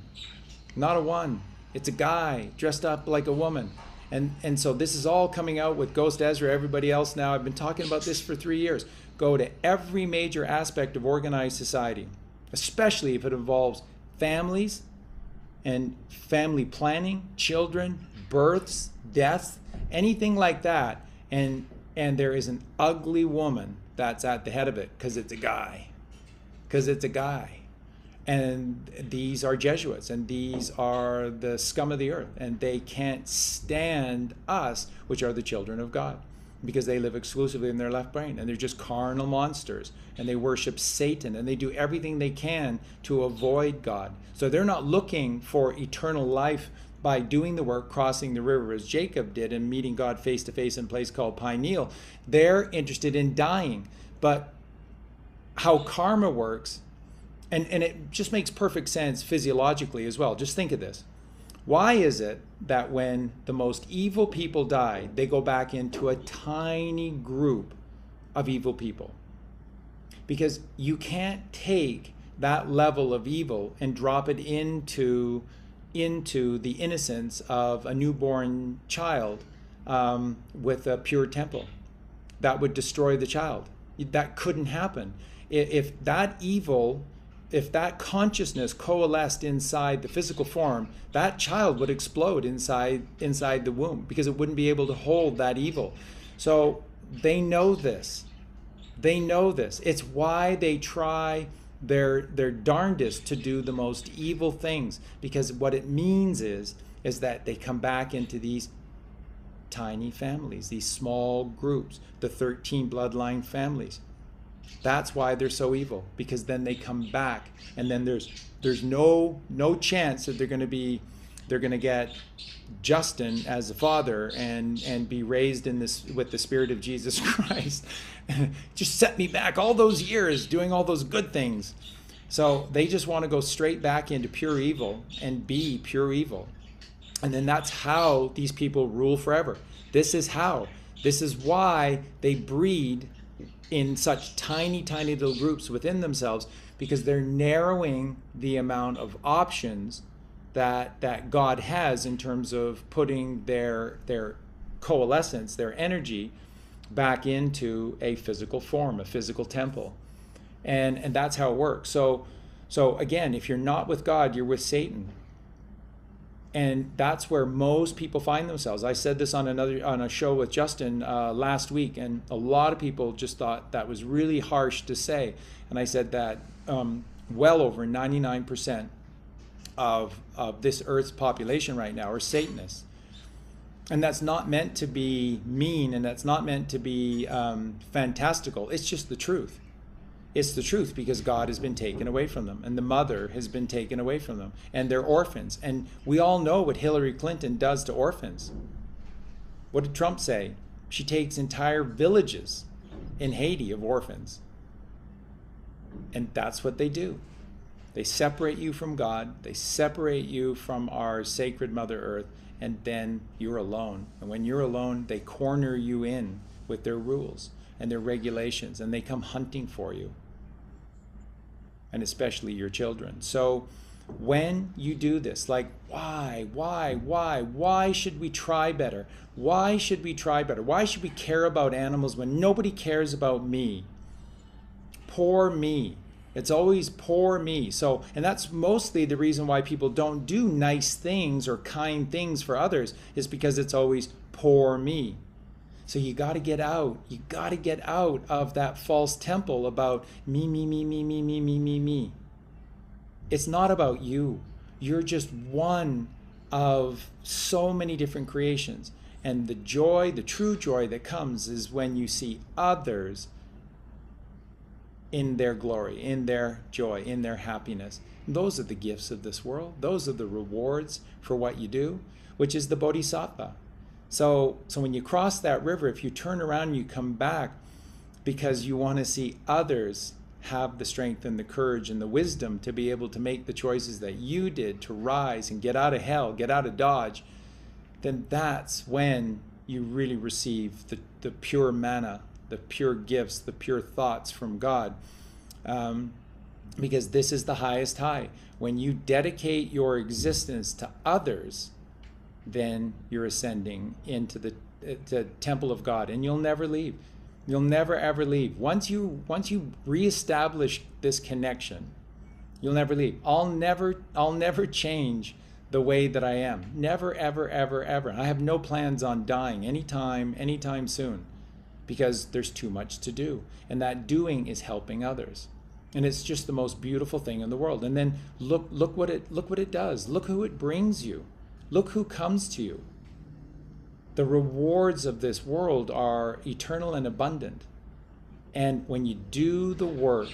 Not a one. It's a guy dressed up like a woman. And so this is all coming out with Ghost Ezra, everybody else now. I've been talking about this for 3 years. Go to every major aspect of organized society, especially if it involves families and family planning, children, births, deaths, anything like that. And there is an ugly woman that's at the head of it because it's a guy. Because it's a guy. And these are Jesuits, and these are the scum of the earth, and they can't stand us, which are the children of God, because they live exclusively in their left brain, and they're just carnal monsters, and they worship Satan, and they do everything they can to avoid God. So they're not looking for eternal life by doing the work, crossing the river as Jacob did and meeting God face to face in a place called Pineal. They're interested in dying. But how karma works, and it just makes perfect sense physiologically as well. Just think of this. Why is it that when the most evil people die, they go back into a tiny group of evil people? Because you can't take that level of evil and drop it into the innocence of a newborn child with a pure temple. That would destroy the child. That couldn't happen. If that evil, if that consciousness coalesced inside the physical form, that child would explode inside the womb because it wouldn't be able to hold that evil. So they know this. They know this. It's why they try their darndest to do the most evil things, because what it means is that they come back into these tiny families, these small groups, the 13 bloodline families. That's why they're so evil, because then they come back, and then there's no chance that they're going to get Justin as a father and be raised in this with the spirit of Jesus Christ. Just set me back all those years doing all those good things. So they just want to go straight back into pure evil and be pure evil. And then that's how these people rule forever. This is how. This is why they breed in such tiny, tiny little groups within themselves, because they're narrowing the amount of options that God has in terms of putting their coalescence, their energy, back into a physical form, a physical temple. And that's how it works. So again, if you're not with God, you're with Satan. And that's where most people find themselves. I said this on a show with Justin last week, and a lot of people just thought that was really harsh to say. And I said that well over 99% of this Earth's population right now are Satanists. And that's not meant to be mean, and that's not meant to be fantastical. It's just the truth. It's the truth, because God has been taken away from them, and the mother has been taken away from them, and they're orphans. And we all know what Hillary Clinton does to orphans. What did Trump say? She takes entire villages in Haiti of orphans. And that's what they do. They separate you from God. They separate you from our sacred Mother Earth, and then you're alone. And when you're alone, they corner you in with their rules and their regulations, and they come hunting for you, and especially your children. So when you do this, like, why should we try better? Why should we try better? Why should we care about animals when nobody cares about me? Poor me. It's always poor me. So, and that's mostly the reason why people don't do nice things or kind things for others, is because it's always poor me. So you got to get out. You got to get out of that false temple about me, me, me, me, me, me, me, me, me. It's not about you. You're just one of so many different creations. And the joy, the true joy that comes, is when you see others in their glory, in their joy, in their happiness. And those are the gifts of this world. Those are the rewards for what you do, which is the bodhisattva. So when you cross that river, if you turn around and you come back because you want to see others have the strength and the courage and the wisdom to be able to make the choices that you did, to rise and get out of hell, get out of Dodge, then that's when you really receive the pure manna, the pure gifts, the pure thoughts from God. Because this is the highest high. When you dedicate your existence to others, then you're ascending into the temple of God, and you'll never leave. You'll never ever leave. Once you reestablish this connection, you'll never leave. I'll never change the way that I am. Never, ever, ever, ever. I have no plans on dying anytime soon, because there's too much to do, and that doing is helping others. And it's just the most beautiful thing in the world. And then look what it does. Look who it brings you. Look who comes to you. The rewards of this world are eternal and abundant. And when you do the work,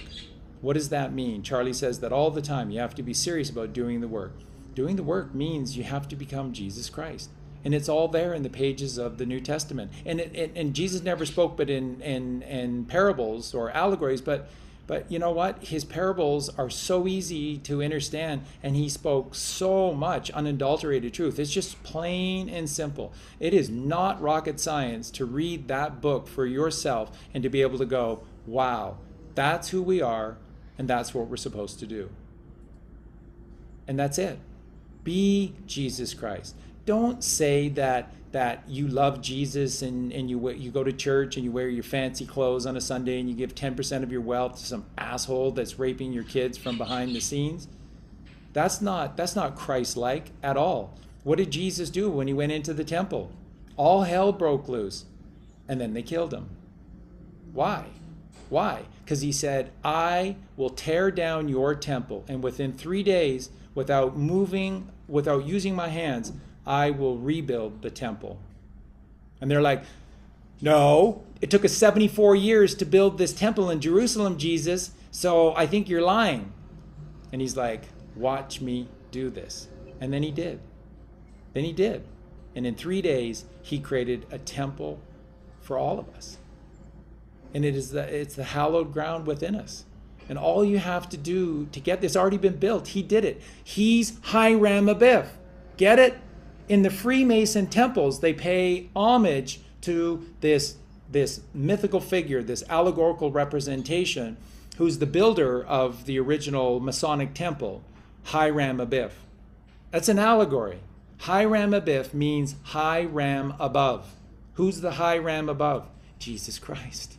what does that mean? Charlie says that all the time. You have to be serious about doing the work. Doing the work means you have to become Jesus Christ. And it's all there in the pages of the New Testament. And Jesus never spoke but in parables or allegories, but you know what? His parables are so easy to understand, and he spoke so much unadulterated truth. It's just plain and simple. It is not rocket science to read that book for yourself and to be able to go, wow, that's who we are, and that's what we're supposed to do. And that's it. Be Jesus Christ. Don't say that you love Jesus and you go to church and you wear your fancy clothes on a Sunday and you give 10% of your wealth to some asshole that's raping your kids from behind the scenes. That's not Christ-like at all. What did Jesus do when he went into the temple? All hell broke loose, and then they killed him. Why? Because he said, I will tear down your temple, and within 3 days, without using my hands, I will rebuild the temple. And they're like, no, it took us 74 years to build this temple in Jerusalem, Jesus, so I think you're lying. And he's like, watch me do this. And then he did. And in 3 days, he created a temple for all of us. And it's the hallowed ground within us. And all you have to do to get this already been built. He did it. He's Hiram Abiff. Get it? in the Freemason temples, they pay homage to this mythical figure, this allegorical representation, who's the builder of the original Masonic temple, Hiram Abiff. That's an allegory. Hiram Abiff means high ram above. Who's the high ram above? Jesus Christ.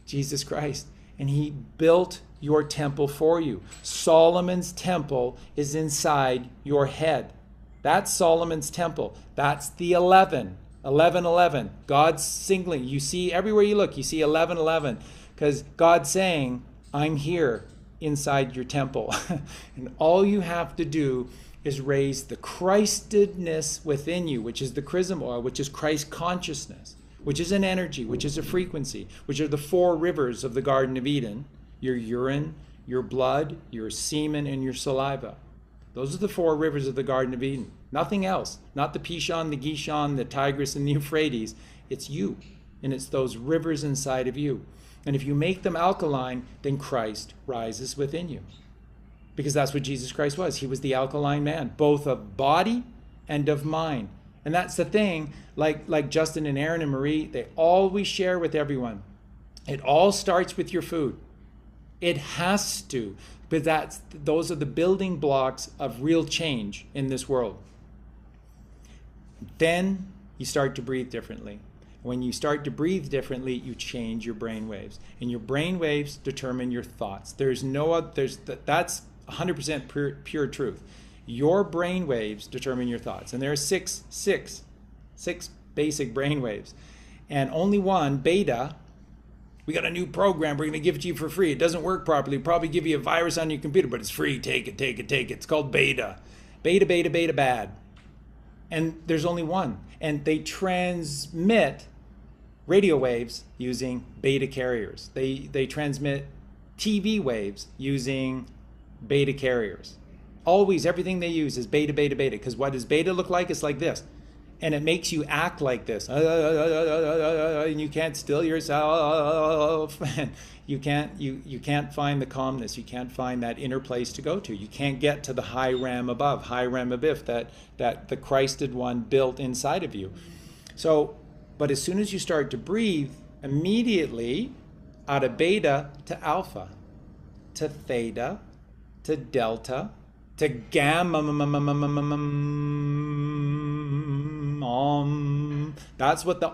Jesus Christ. And he built your temple for you. Solomon's temple is inside your head. That's Solomon's temple. That's the 11. 11:11. God's singling. You see everywhere you look, you see 11:11. Because God's saying, I'm here inside your temple. And all you have to do is raise the Christedness within you, which is the chrism oil, which is Christ consciousness, which is an energy, which is a frequency, which are the 4 rivers of the Garden of Eden: your urine, your blood, your semen, and your saliva. Those are the 4 rivers of the Garden of Eden. Nothing else. Not the Pishon, the Gishon, the Tigris, and the Euphrates. It's you. And it's those rivers inside of you. And if you make them alkaline, then Christ rises within you. Because that's what Jesus Christ was. He was the alkaline man, both of body and of mind. And that's the thing, like Justin and Aaron and Marie, they always share with everyone. It all starts with your food. It has to, but those are the building blocks of real change in this world. Then you start to breathe differently. When you start to breathe differently, you change your brain waves, and your brain waves determine your thoughts. That's 100% pure truth. Your brain waves determine your thoughts, and there are six basic brain waves, and only one, beta. We got a new program. We're going to give it to you for free. It doesn't work properly. Probably give you a virus on your computer, but it's free. Take it. It's called beta. Beta, bad. And there's only one. And they transmit radio waves using beta carriers. They transmit TV waves using beta carriers. Always, everything they use is beta. Because what does beta look like? It's like this. And it makes you act like this. And you can't still yourself. And you can't find the calmness. You can't find that inner place to go to. You can't get to the high ram above, high ram abiff, that the Christed one built inside of you. So, but as soon as you start to breathe, immediately out of beta to alpha, to theta, to delta, to gamma, that's what the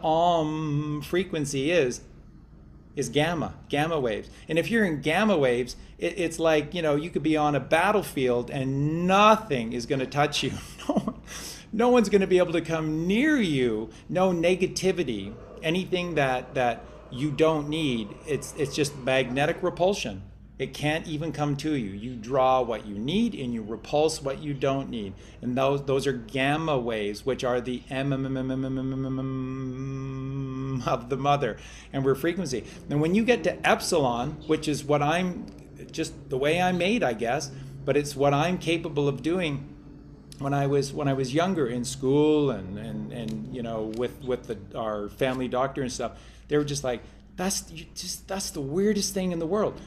frequency is gamma waves. And if you're in gamma waves, it's like, you could be on a battlefield and nothing is going to touch you. No one's going to be able to come near you. No negativity, anything that you don't need. It's just magnetic repulsion. It can't even come to you. You draw what you need and you repulse what you don't need. And those are gamma waves, which are the of the mother. And we're frequency. And when you get to epsilon, which is what I'm, just the way I'm made, I guess, but it's what I'm capable of doing. When I was younger in school and with our family doctor and stuff, they were just like, that's the weirdest thing in the world.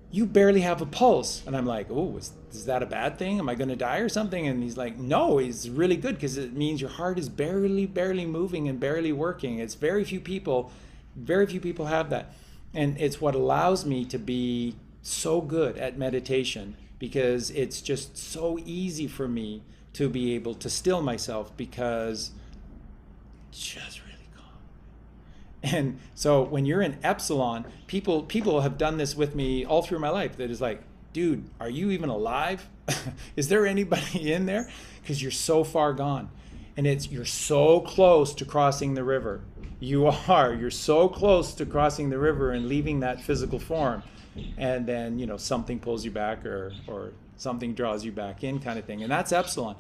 You barely have a pulse. And I'm like, oh, is that a bad thing? Am I going to die or something? And he's like, no, it's really good because it means your heart is barely moving and barely working. It's very few people have that. And it's what allows me to be so good at meditation, because it's just so easy for me to be able to still myself, because it's just really calm. And so when you're in epsilon, people have done this with me all through my life. That is like, dude, are you even alive? Is there anybody in there? Because you're so far gone. And you're so close to crossing the river. You're so close to crossing the river and leaving that physical form. And then, something pulls you back or something draws you back in, kind of thing. And that's epsilon.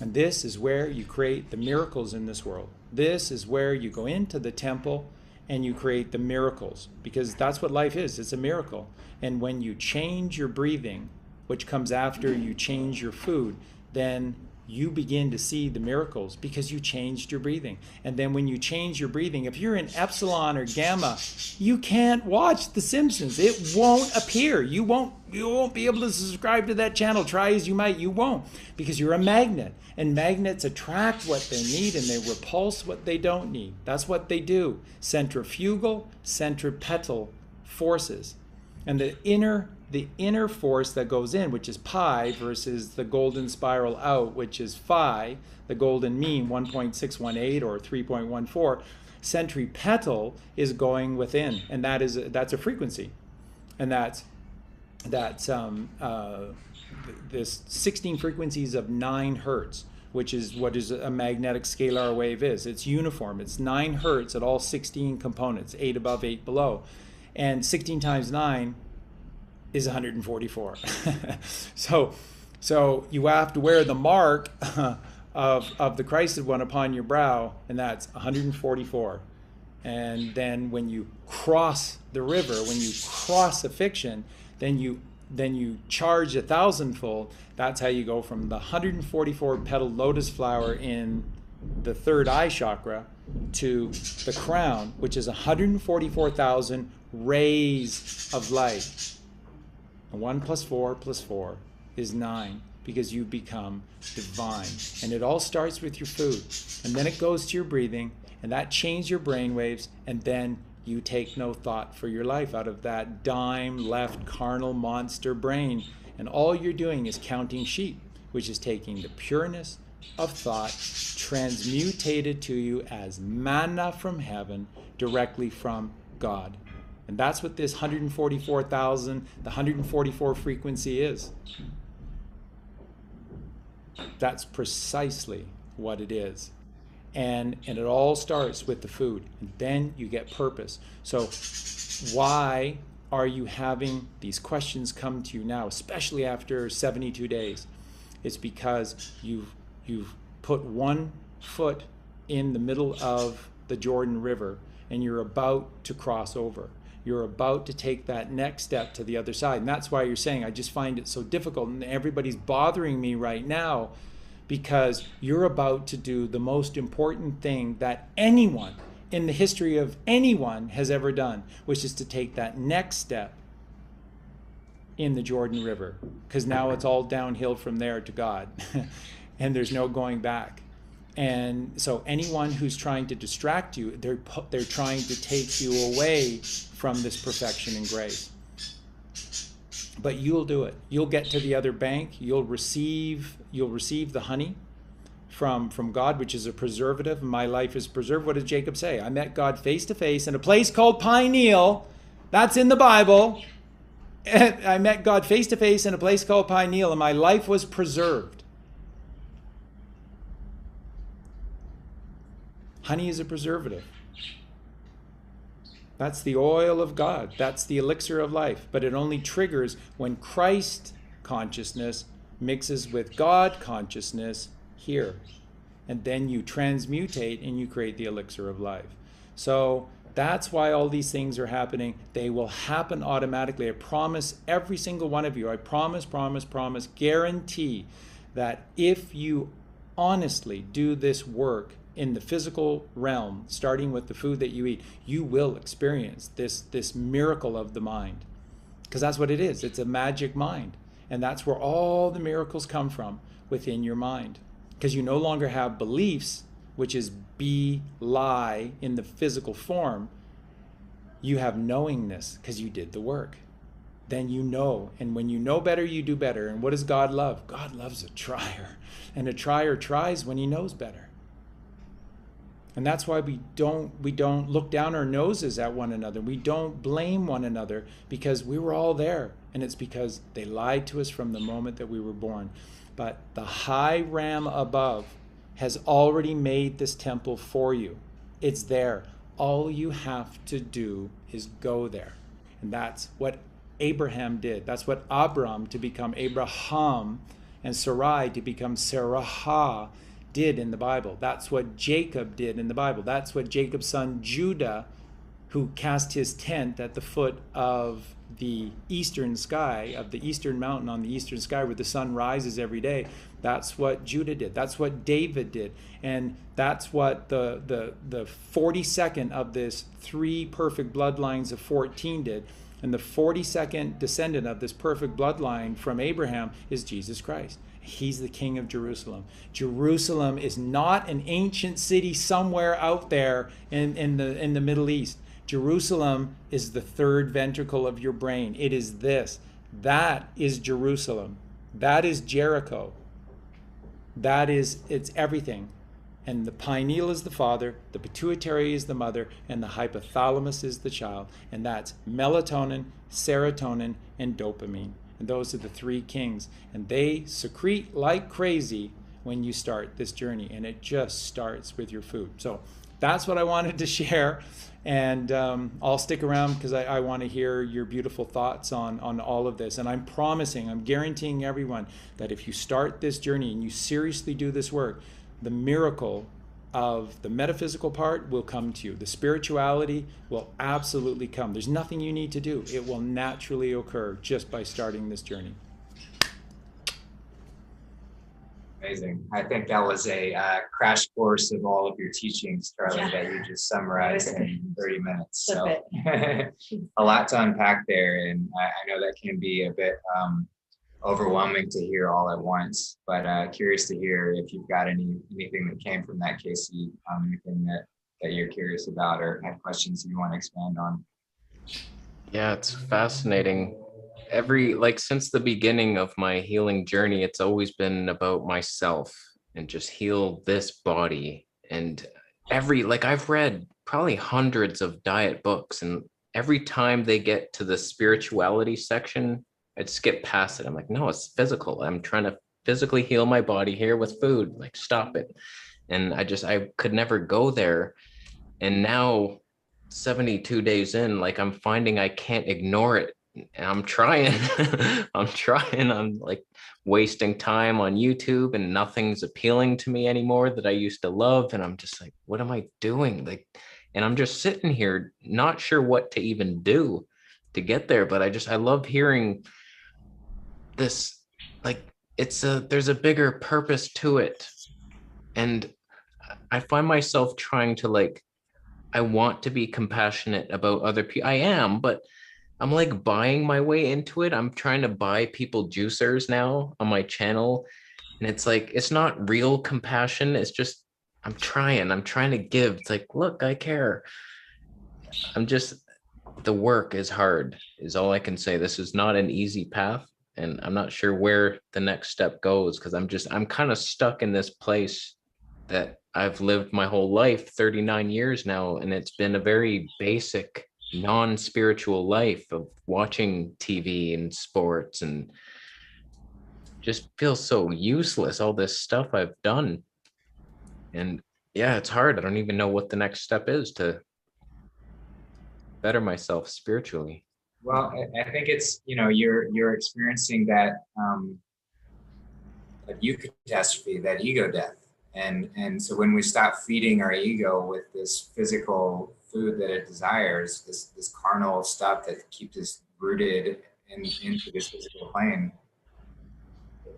And this is where you create the miracles in this world. This is where you go into the temple and you create the miracles, because that's what life is. It's a miracle. And when you change your breathing, which comes after you change your food, then you begin to see the miracles because you changed your breathing. And then when you change your breathing, if you're in epsilon or gamma, you can't watch The Simpsons. It won't appear. You won't be able to subscribe to that channel. Try as you might, you won't, because you're a magnet. And magnets attract what they need and they repulse what they don't need. That's what they do. Centrifugal, centripetal forces. And the inner force that goes in, which is pi, versus the golden spiral out, which is phi, the golden mean 1.618 or 3.14, centripetal is going within, and that's a frequency, and that's this 16 frequencies of 9 hertz, which is what is a magnetic scalar wave is. It's uniform. It's 9 hertz at all 16 components, 8 above, 8 below, and 16 times 9 is 144. So you have to wear the mark of the Christed one upon your brow, and that's 144. And then when you cross the river, when you cross a fiction, then you charge 1,000-fold. That's how you go from the 144 petal lotus flower in the third eye chakra to the crown, which is 144,000 rays of light. 1 + 4 + 4 is 9, because you become divine. And it all starts with your food. And then it goes to your breathing, and that changes your brain waves, and then you take no thought for your life out of that dime left carnal monster brain. And all you're doing is counting sheep, which is taking the pureness of thought transmutated to you as manna from heaven directly from God. And that's what this 144,000, the 144 frequency is. That's precisely what it is. And it all starts with the food. And then you get purpose. So why are you having these questions come to you now, especially after 72 days? It's because you've put one foot in the middle of the Jordan River and you're about to cross over. You're about to take that next step to the other side. And that's why you're saying, I just find it so difficult and everybody's bothering me right now, because you're about to do the most important thing that anyone in the history of anyone has ever done, which is to take that next step in the Jordan River, because now it's all downhill from there to God and there's no going back. And so anyone who's trying to distract you, they're trying to take you away from this perfection and grace. But you'll do it. You'll get to the other bank. You'll receive the honey from God, which is a preservative. My life is preserved. What does Jacob say? I met God face to face in a place called Pineal. That's in the Bible. I met God face to face in a place called Pineal, and my life was preserved. Honey is a preservative. That's the oil of God. That's the elixir of life. But it only triggers when Christ consciousness mixes with God consciousness here. And then you transmutate and you create the elixir of life. So that's why all these things are happening. They will happen automatically. I promise every single one of you, I promise, guarantee that if you honestly do this work in the physical realm, starting with the food that you eat, you will experience this miracle of the mind. Because that's what it is. It's a magic mind. And that's where all the miracles come from, within your mind. Because you no longer have beliefs, which is be, lie in the physical form. You have knowingness, because you did the work. Then you know. And when you know better, you do better. And what does God love? God loves a trier. And a trier tries when he knows better. And that's why we don't look down our noses at one another. We don't blame one another, because we were all there. And it's because they lied to us from the moment that we were born. But the high Ram above has already made this temple for you. It's there. All you have to do is go there. And that's what Abraham did. That's what Abram, to become Abraham, and Sarai to become Sarah, did in the Bible. That's what Jacob did in the Bible. That's what Jacob's son Judah who cast his tent at the foot of the eastern sky, of the eastern mountain on the eastern sky where the sun rises every day. That's what Judah did. That's what David did. And that's what the 42nd of this 3 perfect bloodlines of 14 did. And the 42nd descendant of this perfect bloodline from Abraham is Jesus Christ. He's the king of Jerusalem. Jerusalem is not an ancient city somewhere out there in the Middle East. Jerusalem is the third ventricle of your brain. It is this. That is Jerusalem. That is Jericho. It's everything. And the pineal is the father, the pituitary is the mother, and the hypothalamus is the child. And that's melatonin, serotonin, and dopamine. And those are the 3 kings. And they secrete like crazy when you start this journey. And it just starts with your food. So that's what I wanted to share. And I'll stick around because I want to hear your beautiful thoughts on all of this. And I'm guaranteeing everyone that if you start this journey and you seriously do this work, the miracle of the metaphysical part will come to you. The spirituality will absolutely come. There's nothing you need to do. It will naturally occur just by starting this journey. Amazing. I think that was a crash course of all of your teachings, Charlie, that you just summarized in 30 minutes. So a lot to unpack there. And I know that can be a bit overwhelming to hear all at once, but curious to hear if you've got anything that came from that, Kasey, anything that you're curious about or have questions you want to expand on. Yeah, it's fascinating. Since the beginning of my healing journey, it's always been about myself and just heal this body. And I've read probably hundreds of diet books, and every time they get to the spirituality section, I'd skip past it. I'm like, no, it's physical. I'm trying to physically heal my body here with food. Like, stop it. And I could never go there. And now 72 days in, I'm finding I can't ignore it. And I'm trying. I'm like wasting time on YouTube and nothing's appealing to me anymore that I used to love. And I'm just like, what am I doing? And I'm just sitting here, not sure what to even do to get there. But I love hearing this, there's a bigger purpose to it. And I find myself trying to I want to be compassionate about other people. I am, but I'm buying my way into it. I'm trying to buy people juicers now on my channel. And it's not real compassion. It's just, I'm trying to give. It's look, I care. The work is hard is all I can say. This is not an easy path. And I'm not sure where the next step goes because I'm kind of stuck in this place that I've lived my whole life, 39 years now. And it's been a very basic, non-spiritual life of watching TV and sports and just feels so useless, all this stuff I've done. And yeah, it's hard. I don't even know what the next step is to better myself spiritually. Well, I think it's, you're experiencing that eucatastrophe, that ego death. And so when we stop feeding our ego with this physical food that it desires, this carnal stuff that keeps us rooted into this physical plane,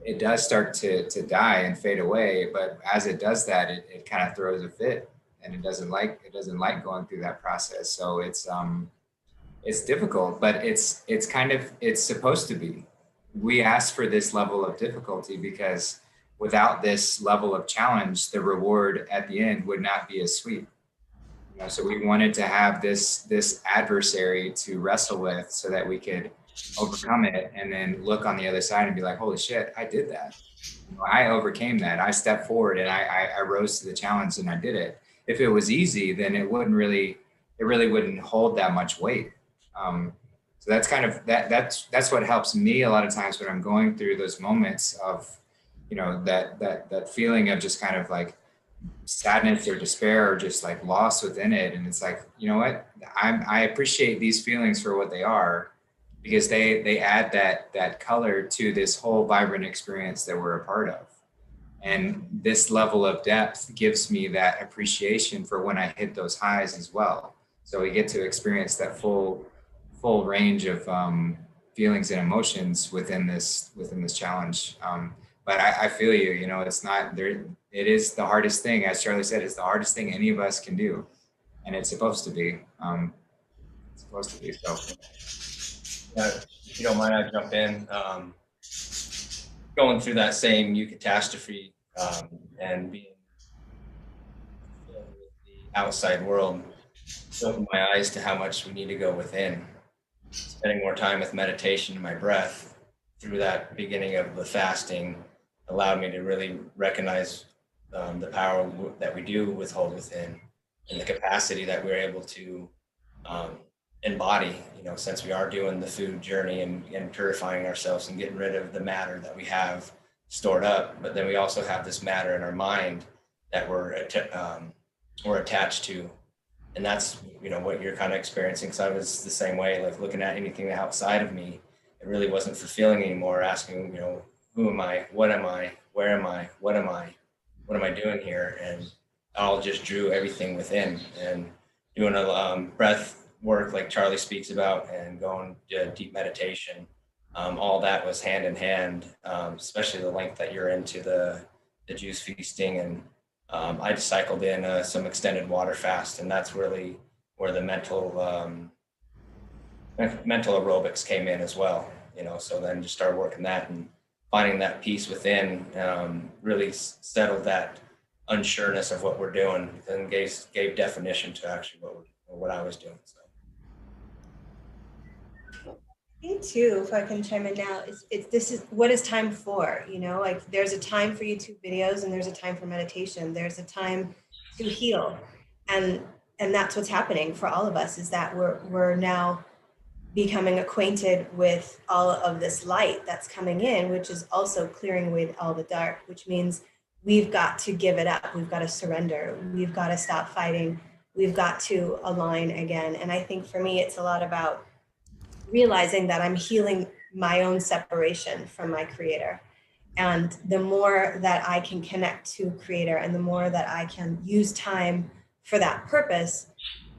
it does start to die and fade away. But as it does that, it kind of throws a fit, and it doesn't like going through that process. So it's difficult, but it's supposed to be. We ask for this level of difficulty because without this level of challenge, the reward at the end would not be as sweet. So we wanted to have this adversary to wrestle with so that we could overcome it and then look on the other side and be like, holy shit, I did that. I overcame that. I stepped forward and I rose to the challenge and I did it. If it was easy, then it really wouldn't hold that much weight. So that's kind of that's what helps me a lot of times when I'm going through those moments of, that feeling of just kind of sadness or despair or just loss within it. And it's you know what, I appreciate these feelings for what they are, because they add that color to this whole vibrant experience that we're a part of. And this level of depth gives me that appreciation for when I hit those highs as well. So we get to experience that full range of feelings and emotions within this challenge. But I feel you. You know, it's not there. It is the hardest thing, as Charlie said. It's the hardest thing any of us can do, and it's supposed to be. It's supposed to be. So, if you don't mind, I jump in. Going through that same eucatastrophe and being filled with the outside world opened my eyes to how much we need to go within. Spending more time with meditation and my breath through that beginning of the fasting allowed me to really recognize the power that we do withhold within, and the capacity that we're able to embody, you know, since we are doing the food journey and purifying ourselves and getting rid of the matter that we have stored up. But then we also have this matter in our mind that we're attached to. And that's, you know, what you're kind of experiencing. Because I was the same way, like looking at anything outside of me, it really wasn't fulfilling anymore. Asking, you know, who am I? What am I? Where am I? What am I? What am I doing here? And all just drew everything within. And doing a breath work like Charlie speaks about, and going to deep meditation, all that was hand in hand, especially the length that you're into the juice feasting. And I just cycled in some extended water fast, and that's really where the mental aerobics came in as well. You know, so then just started working that and finding that peace within, really settled that unsureness of what we're doing, and gave definition to actually what I was doing. So. Me too, if I can chime in now, this is what is time for, you know, like there's a time for YouTube videos and there's a time for meditation. There's a time to heal. And that's what's happening for all of us, is that we're now becoming acquainted with all of this light that's coming in, which is also clearing away all the dark, which means we've got to give it up. We've got to surrender. We've got to stop fighting. We've got to align again. And I think for me, it's a lot about realizing that I'm healing my own separation from my creator. And the more that I can connect to creator, and the more that I can use time for that purpose,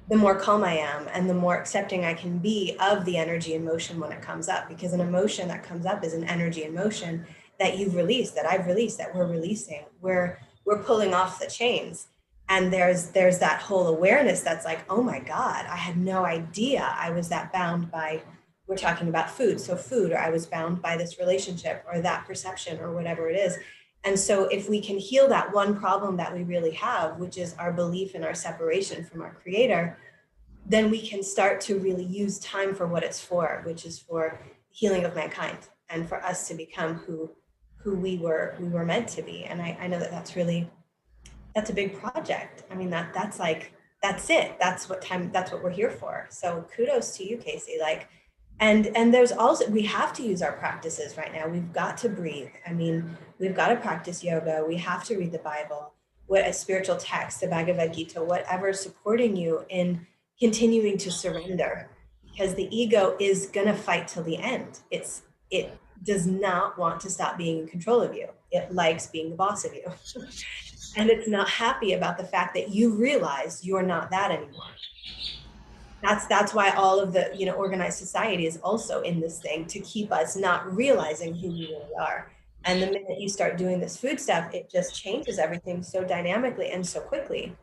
the more calm I am, and the more accepting I can be of the energy and motion when it comes up. Because an emotion that comes up is an energy and motion that you've released, that I've released, that we're releasing. We're pulling off the chains. And there's that whole awareness that's like, oh my God, I had no idea I was that bound by, we're talking about food. So food, or I was bound by this relationship or that perception or whatever it is. And so if we can heal that one problem that we really have, which is our belief in our separation from our creator, then we can start to really use time for what it's for, which is for healing of mankind, and for us to become who we were meant to be. And I know that's a big project. I mean, that's it. That's what we're here for. So kudos to you, Kasey. Like, and there's also, we have to use our practices right now. We've got to breathe. I mean, we've got to practice yoga. We have to read the Bible, what a spiritual text, the Bhagavad Gita, whatever's supporting you in continuing to surrender, because the ego is going to fight till the end. It does not want to stop being in control of you. It likes being the boss of you. And it's not happy about the fact that you realize you're not that anymore. That's why all of the, you know, organized society is also in this thing, to keep us not realizing who we really are. And the minute you start doing this food stuff, it just changes everything so dynamically and so quickly,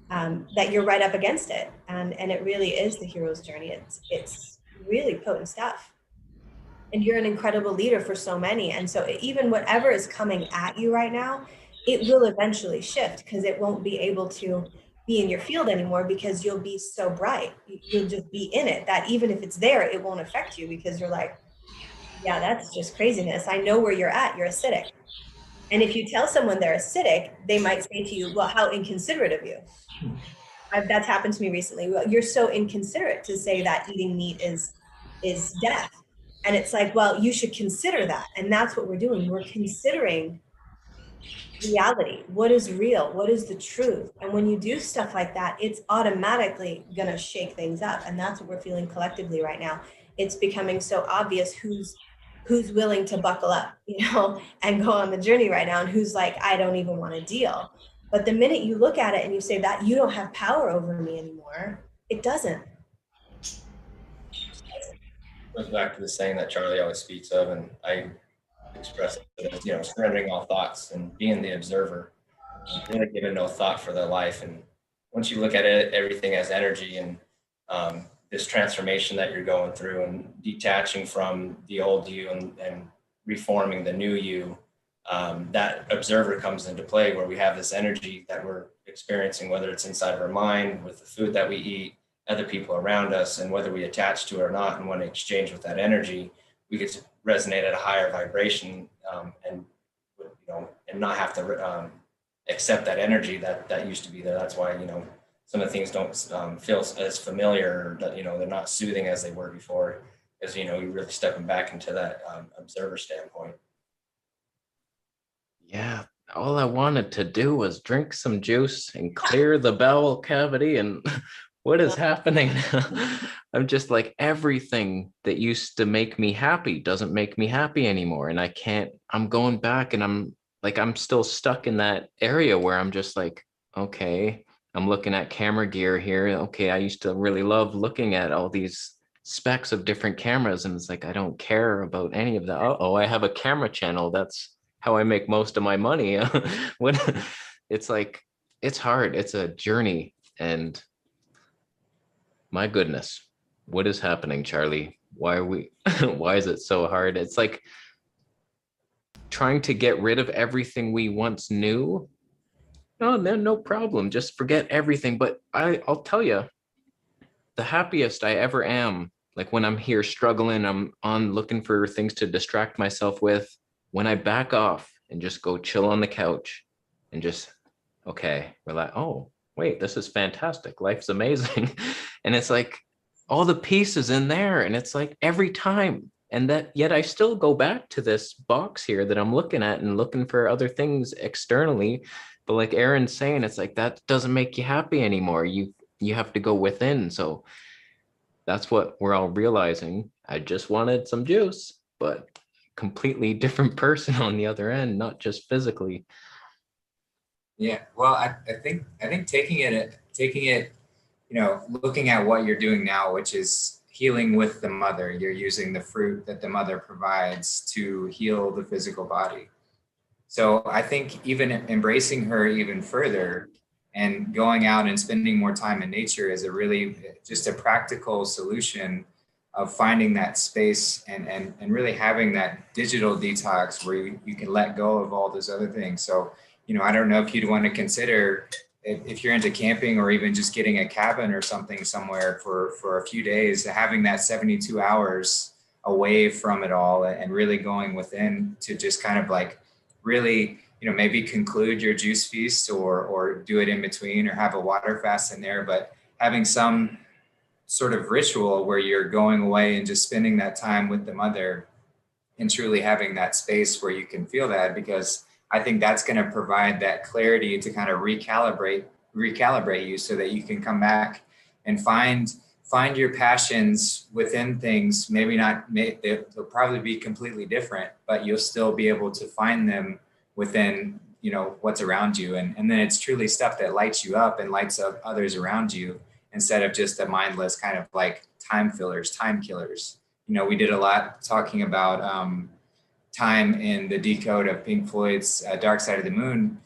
that you're right up against it. And it really is the hero's journey. It's really potent stuff. And you're an incredible leader for so many. And so even whatever is coming at you right now, it will eventually shift, because it won't be able to be in your field anymore, because you'll be so bright. You'll just be in it, that even if it's there, it won't affect you, because you're like, yeah, that's just craziness. I know where you're at. You're acidic. And if you tell someone they're acidic, they might say to you, well, how inconsiderate of you. That's happened to me recently. Well, you're so inconsiderate to say that eating meat is death. And it's like, well, you should consider that. And that's what we're doing. We're considering reality. What is real? What is the truth? And when you do stuff like that, it's automatically going to shake things up. And that's what we're feeling collectively right now. It's becoming so obvious who's willing to buckle up, you know, and go on the journey right now, and who's like, I don't even want to deal. But the minute you look at it and you say that you don't have power over me anymore, it doesn't. Goes back to the saying that Charlie always speaks of, and I express it as, surrendering all thoughts and being the observer, really giving no thought for their life. And once you look at it, everything as energy, and this transformation that you're going through and detaching from the old you and reforming the new you, that observer comes into play, where we have this energy that we're experiencing, whether it's inside of our mind, with the food that we eat, other people around us, and whether we attach to it or not and want to exchange with that energy, we get to resonate at a higher vibration, and not have to accept that energy that used to be there. That's why some of the things don't feel as familiar, or they're not soothing as they were before, because you're really stepping back into that observer standpoint. Yeah, all I wanted to do was drink some juice and clear the bowel cavity, and what is happening? I'm just like, everything that used to make me happy doesn't make me happy anymore. And I'm going back, and I'm still stuck in that area where I'm just like, okay, I'm looking at camera gear here. Okay, I used to really love looking at all these specs of different cameras, and it's like, I don't care about any of that. Oh, I have a camera channel. That's how I make most of my money. What it's like, it's hard. It's a journey. And my goodness, what is happening, Charlie? Why is it so hard? It's like trying to get rid of everything we once knew. No, no problem. Just forget everything. But I'll tell you, the happiest I ever am, like when I'm here struggling, I'm on looking for things to distract myself with, when I back off and just go chill on the couch and just, okay, relax. Oh, wait, this is fantastic. Life's amazing. And it's like all the pieces in there. And it's like every time. And that yet I still go back to this box here that I'm looking at and looking for other things externally. But like Aaron's saying, it's like, that doesn't make you happy anymore. You have to go within. So that's what we're all realizing. I just wanted some juice, but completely different person on the other end, not just physically. Yeah, well, I think taking it, looking at what you're doing now, which is healing with the mother. You're using the fruit that the mother provides to heal the physical body. So I think even embracing her even further and going out and spending more time in nature is just a practical solution of finding that space and really having that digital detox where you can let go of all those other things. So, I don't know if you'd want to consider, if you're into camping or even just getting a cabin or something somewhere for a few days, having that 72 hours away from it all and really going within to just kind of like really, maybe conclude your juice feast or do it in between or have a water fast in there, but having some sort of ritual where you're going away and just spending that time with the mother and truly having that space where you can feel that, because I think that's going to provide that clarity to kind of recalibrate you so that you can come back and find your passions within things. Maybe not, they'll probably be completely different, but you'll still be able to find them within, what's around you. And then it's truly stuff that lights you up and lights up others around you, instead of just the mindless kind of like time killers. We did a lot talking about time in the decode of Pink Floyd's Dark Side of the Moon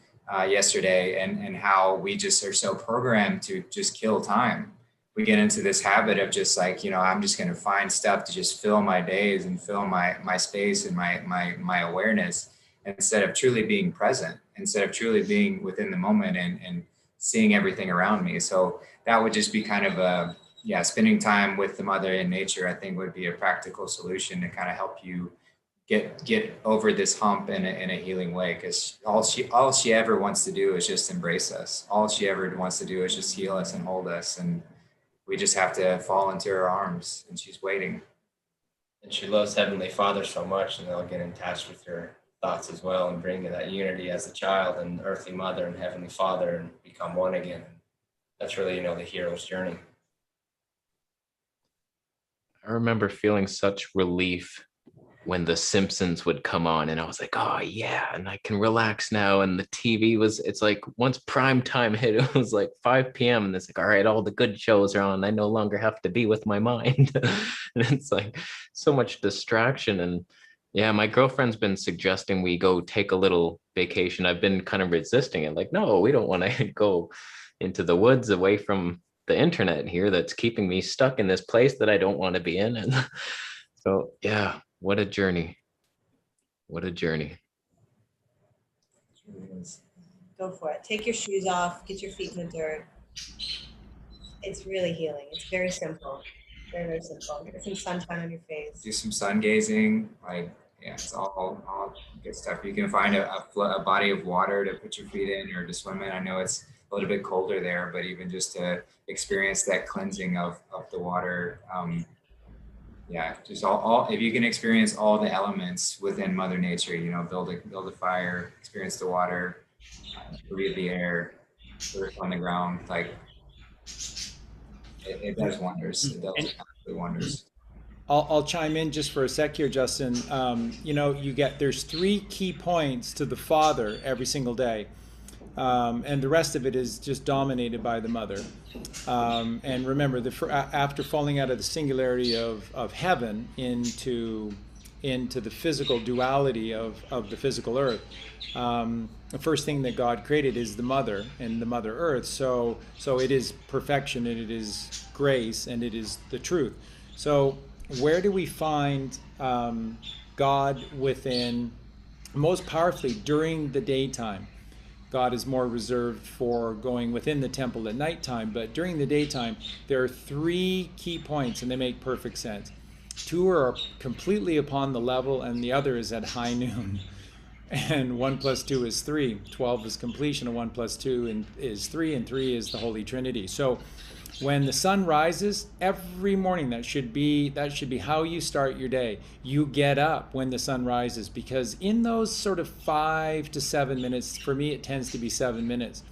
yesterday, and how we just are so programmed to just kill time. We get into this habit of just like, I'm just going to find stuff to just fill my days and fill my space and my awareness, instead of truly being present, instead of truly being within the moment and seeing everything around me. So that would just be kind of spending time with the mother in nature, I think would be a practical solution to kind of help you get over this hump in a healing way, because all she ever wants to do is just embrace us. All she ever wants to do is just heal us and hold us, and we just have to fall into her arms, and she's waiting. And she loves Heavenly Father so much, and they'll get in touch with her thoughts as well and bring that unity as a child and earthly mother and Heavenly Father and become one again. That's really, the hero's journey. I remember feeling such relief when The Simpsons would come on, and I was like, oh yeah, and I can relax now. And the TV was, it's like once prime time hit, it was like 5 p.m. and it's like, all right, all the good shows are on. I no longer have to be with my mind. And it's like so much distraction. And yeah, my girlfriend's been suggesting we go take a little vacation. I've been kind of resisting it. Like, no, we don't want to go into the woods away from the internet here that's keeping me stuck in this place that I don't want to be in. And so, yeah, what a journey. What a journey. Go for it. Take your shoes off, get your feet in the dirt. It's really healing. It's very simple. Very, very simple. Get some sunshine on your face. Do some sun gazing. Like, yeah, it's all good stuff. You can find a body of water to put your feet in or to swim in. I know it's a little bit colder there, but even just to experience that cleansing of the water. Yeah, just all if you can experience all the elements within Mother Nature, you know, build a fire, experience the water, breathe the air, earth on the ground, like it does wonders. It does absolutely wonders. I'll chime in just for a sec here, Justin. You know, there's 3 key points to the Father every single day. And the rest of it is just dominated by the Mother. And remember, after falling out of the singularity of heaven into the physical duality of the physical earth, the first thing that God created is the Mother and the Mother Earth. So it is perfection, and it is grace, and it is the truth. So where do we find God within? Most powerfully during the daytime. God is more reserved for going within the temple at nighttime, but during the daytime, there are 3 key points, and they make perfect sense. 2 are completely upon the level, and the other is at high noon. And 1 + 2 is 3. 12 is completion, and 1 + 2 is 3, and 3 is the Holy Trinity. So when the sun rises every morning, that should be how you start your day. You get up when the sun rises, because in those sort of 5 to 7 minutes, for me it tends to be 7 minutes,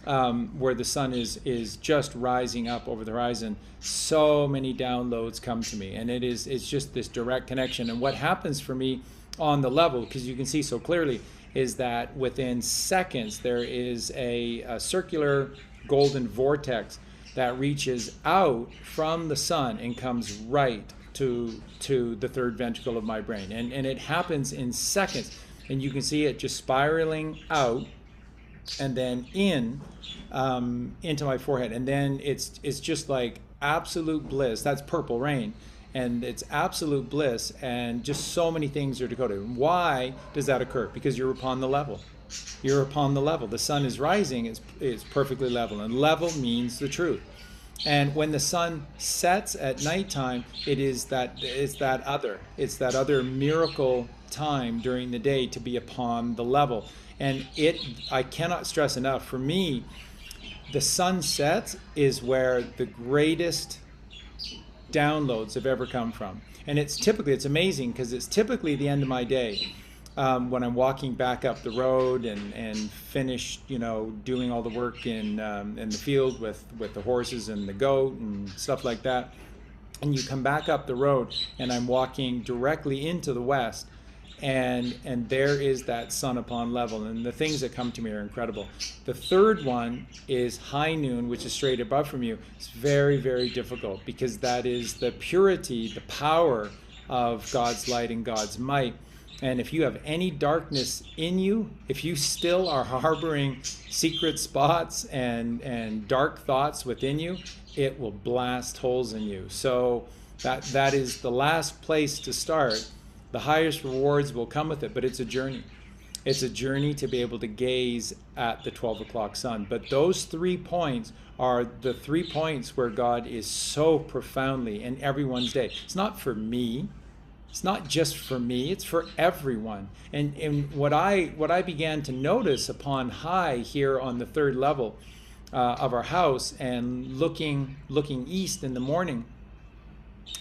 where the sun is just rising up over the horizon, so many downloads come to me, and it's just this direct connection. And what happens for me on the level, because you can see so clearly, is that within seconds there is a circular golden vortex that reaches out from the sun and comes right to the 3rd ventricle of my brain. And it happens in seconds. And you can see it just spiraling out and then into my forehead. And then it's just like absolute bliss. That's purple rain. And it's absolute bliss. And just so many things are decoded. Why does that occur? Because you're upon the level. You're upon the level. The sun is rising, it's perfectly level, and level means the truth. And when the sun sets at nighttime, it's that other miracle time during the day to be upon the level. And I cannot stress enough, for me, the sunset is where the greatest downloads have ever come from. And it's amazing, because it's typically the end of my day. When I'm walking back up the road and finish, doing all the work in the field with the horses and the goat and stuff like that, and you come back up the road, and I'm walking directly into the west, and there is that sun upon level, and the things that come to me are incredible. The 3rd one is high noon, which is straight above from you. It's very, very difficult, because that is the purity, the power of God's light and God's might. And if you have any darkness in you, if you still are harboring secret spots and dark thoughts within you, it will blast holes in you. So that is the last place to start. The highest rewards will come with it, but it's a journey. It's a journey to be able to gaze at the 12 o'clock sun. But those 3 points are the 3 points where God is so profoundly in everyone's day. It's not for me. It's not just for me, it's for everyone. And what I began to notice upon high here on the 3rd level of our house, and looking east in the morning,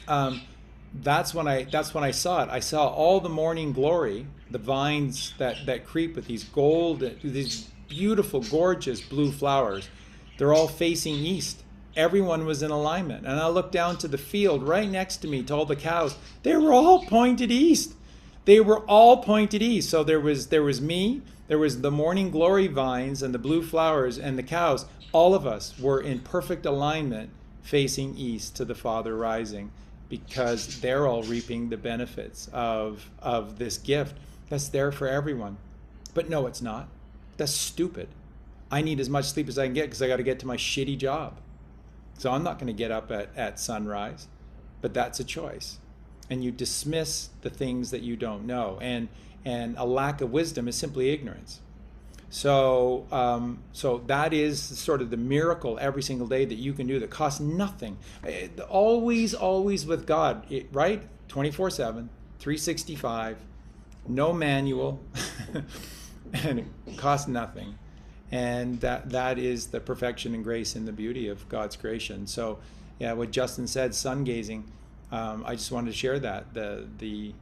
that's when I saw it. I saw all the morning glory, the vines that creep with these beautiful, gorgeous blue flowers. They're all facing east. Everyone was in alignment. And I looked down to the field right next to me, to all the cows. They were all pointed east. They were all pointed east. So there was me, there was the morning glory vines and the blue flowers and the cows. All of us were in perfect alignment facing east to the Father rising, because they're all reaping the benefits of this gift that's there for everyone. But no, it's not. That's stupid. I need as much sleep as I can get because I got to get to my shitty job. So I'm not going to get up at sunrise, but that's a choice. And you dismiss the things that you don't know. And a lack of wisdom is simply ignorance. So that is sort of the miracle every single day that you can do that costs nothing. Always with God, right? 24/7, 365, no manual, and it costs nothing. And that is the perfection and grace and the beauty of God's creation. So, yeah, what Justin said, sun gazing. I just wanted to share that the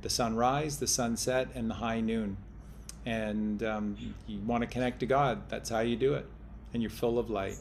sunrise, the sunset, and the high noon. And you want to connect to God. That's how you do it. And you're full of light.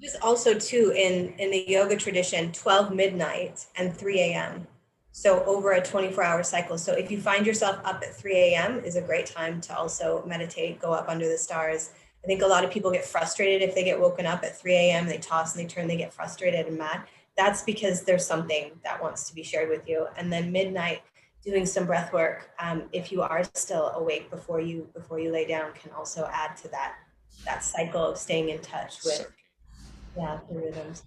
Just also too in the yoga tradition, 12 midnight and 3 a.m. So over a 24-hour cycle. So if you find yourself up at 3 a.m. is a great time to also meditate, go up under the stars. I think a lot of people get frustrated if they get woken up at 3 a.m. They toss and they turn, they get frustrated and mad. That's because there's something that wants to be shared with you. And then midnight, doing some breath work, if you are still awake before you lay down, can also add to that cycle of staying in touch with the rhythms.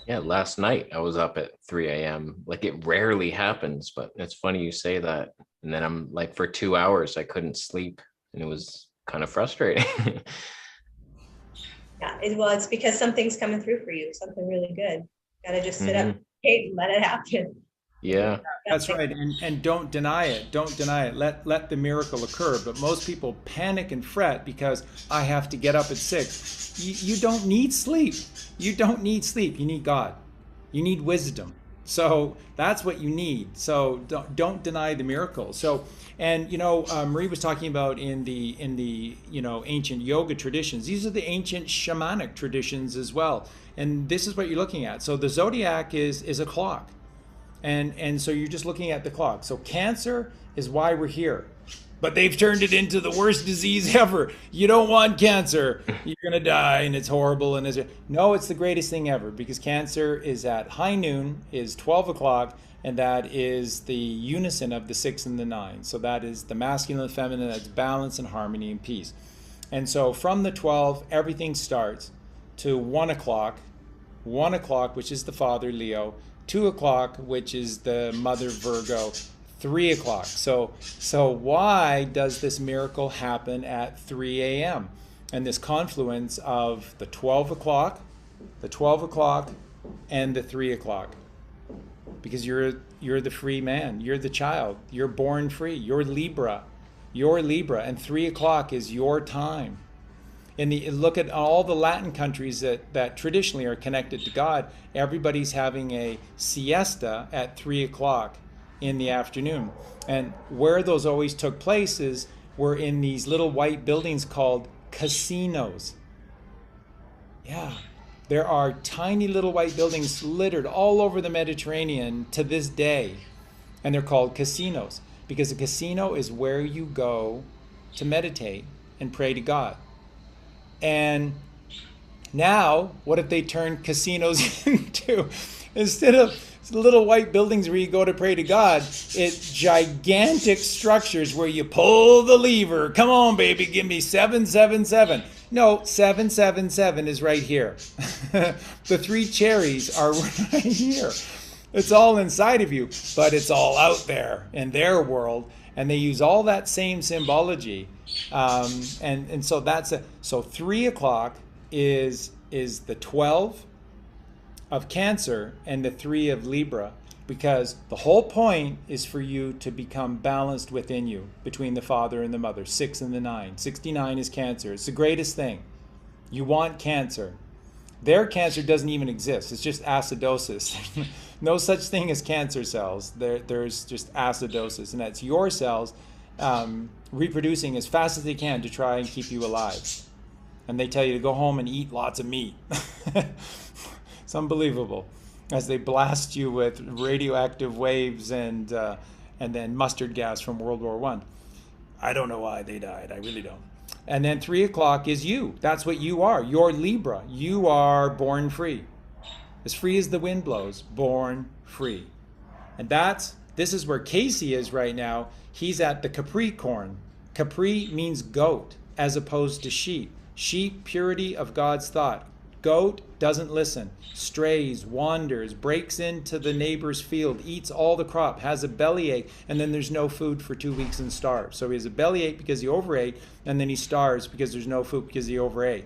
Yeah, last night I was up at 3 a.m. Like, it rarely happens, but it's funny you say that. And then I'm like, for 2 hours, I couldn't sleep, and it was kind of frustrating. Yeah, it's because something's coming through for you, something really good. Gotta just sit up and let it happen. Yeah, that's right. And don't deny it. Don't deny it. Let the miracle occur. But most people panic and fret because I have to get up at 6. You don't need sleep. You don't need sleep. You need God. You need wisdom. So that's what you need. So don't deny the miracle. So, and Marie was talking about in the ancient yoga traditions. These are the ancient shamanic traditions as well. And this is what you're looking at. So the zodiac is a clock. And so you're just looking at the clock. So cancer is why we're here. But they've turned it into the worst disease ever. You don't want cancer. You're going to die, and it's horrible. And no, it's the greatest thing ever, because cancer is at high noon, is 12 o'clock, and that is the unison of the 6 and the 9. So that is the masculine and the feminine. That's balance and harmony and peace. And so from the 12, everything starts to 1 o'clock, which is the father, Leo, 2 o'clock, which is the mother, Virgo, 3 o'clock. So why does this miracle happen at 3 a.m.? And this confluence of the 12 o'clock, and the 3 o'clock. Because you're the free man. You're the child. You're born free. You're Libra. And 3 o'clock is your time. Look at all the Latin countries that traditionally are connected to God. Everybody's having a siesta at 3 o'clock in the afternoon. And where those always took place were in these little white buildings called casinos. Yeah, there are tiny little white buildings littered all over the Mediterranean to this day. And they're called casinos because a casino is where you go to meditate and pray to God. And now, what if they turn casinos into, instead of little white buildings where you go to pray to God, it's gigantic structures where you pull the lever. Come on, baby, give me 777. No, 777 is right here. The 3 cherries are right here. It's all inside of you, but it's all out there in their world. And they use all that same symbology. And so so 3 o'clock is the 12 of Cancer and the 3 of Libra, because the whole point is for you to become balanced within you between the father and the mother. 6 and the 9. 69 is Cancer. It's the greatest thing. You want Cancer. Their cancer doesn't even exist. It's just acidosis. No such thing as cancer cells. There's just acidosis, and that's your cells reproducing as fast as they can to try and keep you alive. And they tell you to go home and eat lots of meat. It's unbelievable. as they blast you with radioactive waves and then mustard gas from World War One. I don't know why they died. I really don't. And then 3 o'clock is you. That's what you are. You're Libra. You are born free as the wind blows, born free. And this is where Kasey is right now. He's at the Capricorn. Capri means goat as opposed to sheep. Sheep, purity of God's thought. Goat doesn't listen, strays, wanders, breaks into the neighbor's field, eats all the crop, has a bellyache, and then there's no food for 2 weeks and starves. So he has a bellyache because he overate, and then he starves because there's no food because he overate.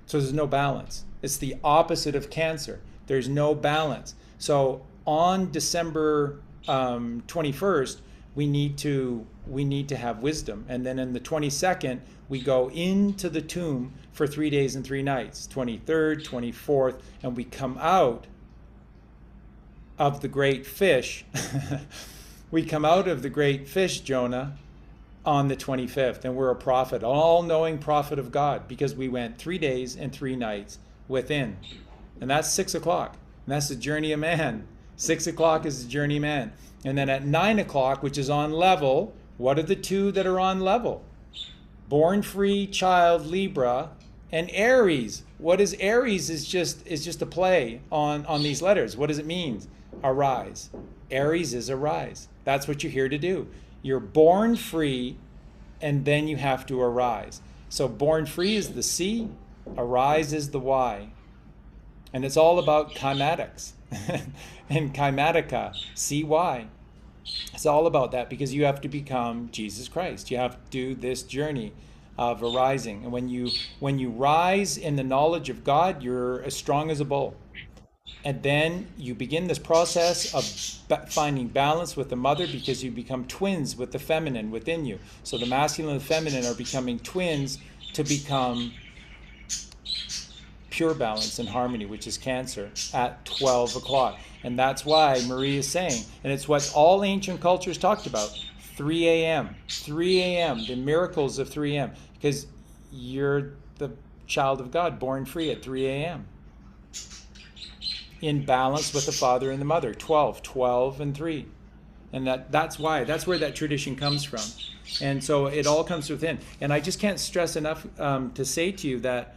So there's no balance. It's the opposite of Cancer. There's no balance. So on December 21st, we need to have wisdom. And then in the 22nd, we go into the tomb for 3 days and 3 nights, 23rd, 24th, and we come out of the great fish. We come out of the great fish, Jonah, on the 25th, and we're a prophet, all-knowing prophet of God, because we went 3 days and 3 nights within. And that's 6 o'clock. And that's the journey of man. 6 o'clock is the journey of man. And then at 9 o'clock, which is on level, what are the two that are on level? Born free child, Libra, and Aries. What is Aries is just a play on these letters. What does it mean? Arise. Aries is arise. That's what you're here to do. You're born free, and then you have to arise. So born free is the C, arise is the Y. And it's all about kymatics and kymatica, CY. It's all about that, because you have to become Jesus Christ. You have to do this journey of arising. And when you rise in the knowledge of God, you're as strong as a bull. And then you begin this process of finding balance with the mother, because you become twins with the feminine within you. So the masculine and the feminine are becoming twins to become pure balance and harmony, which is Cancer, at 12 o'clock. And that's why Marie is saying, and it's what all ancient cultures talked about, 3 a.m., 3 a.m., the miracles of 3 a.m., because you're the child of God, born free at 3 a.m. in balance with the father and the mother, 12 and 3. And that's where that tradition comes from. And so it all comes within. And I just can't stress enough to say to you that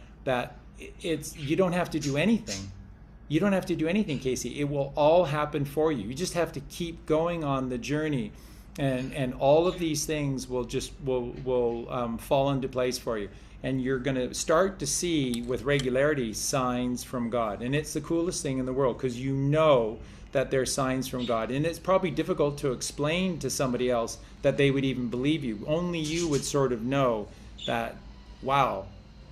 you don't have to do anything. You don't have to do anything, Kasey. It will all happen for you. You just have to keep going on the journey, and all of these things will fall into place for you. And you're going to start to see with regularity signs from God. And it's the coolest thing in the world, because you know that they're signs from God. And it's probably difficult to explain to somebody else that they would even believe you. Only you would sort of know that, wow,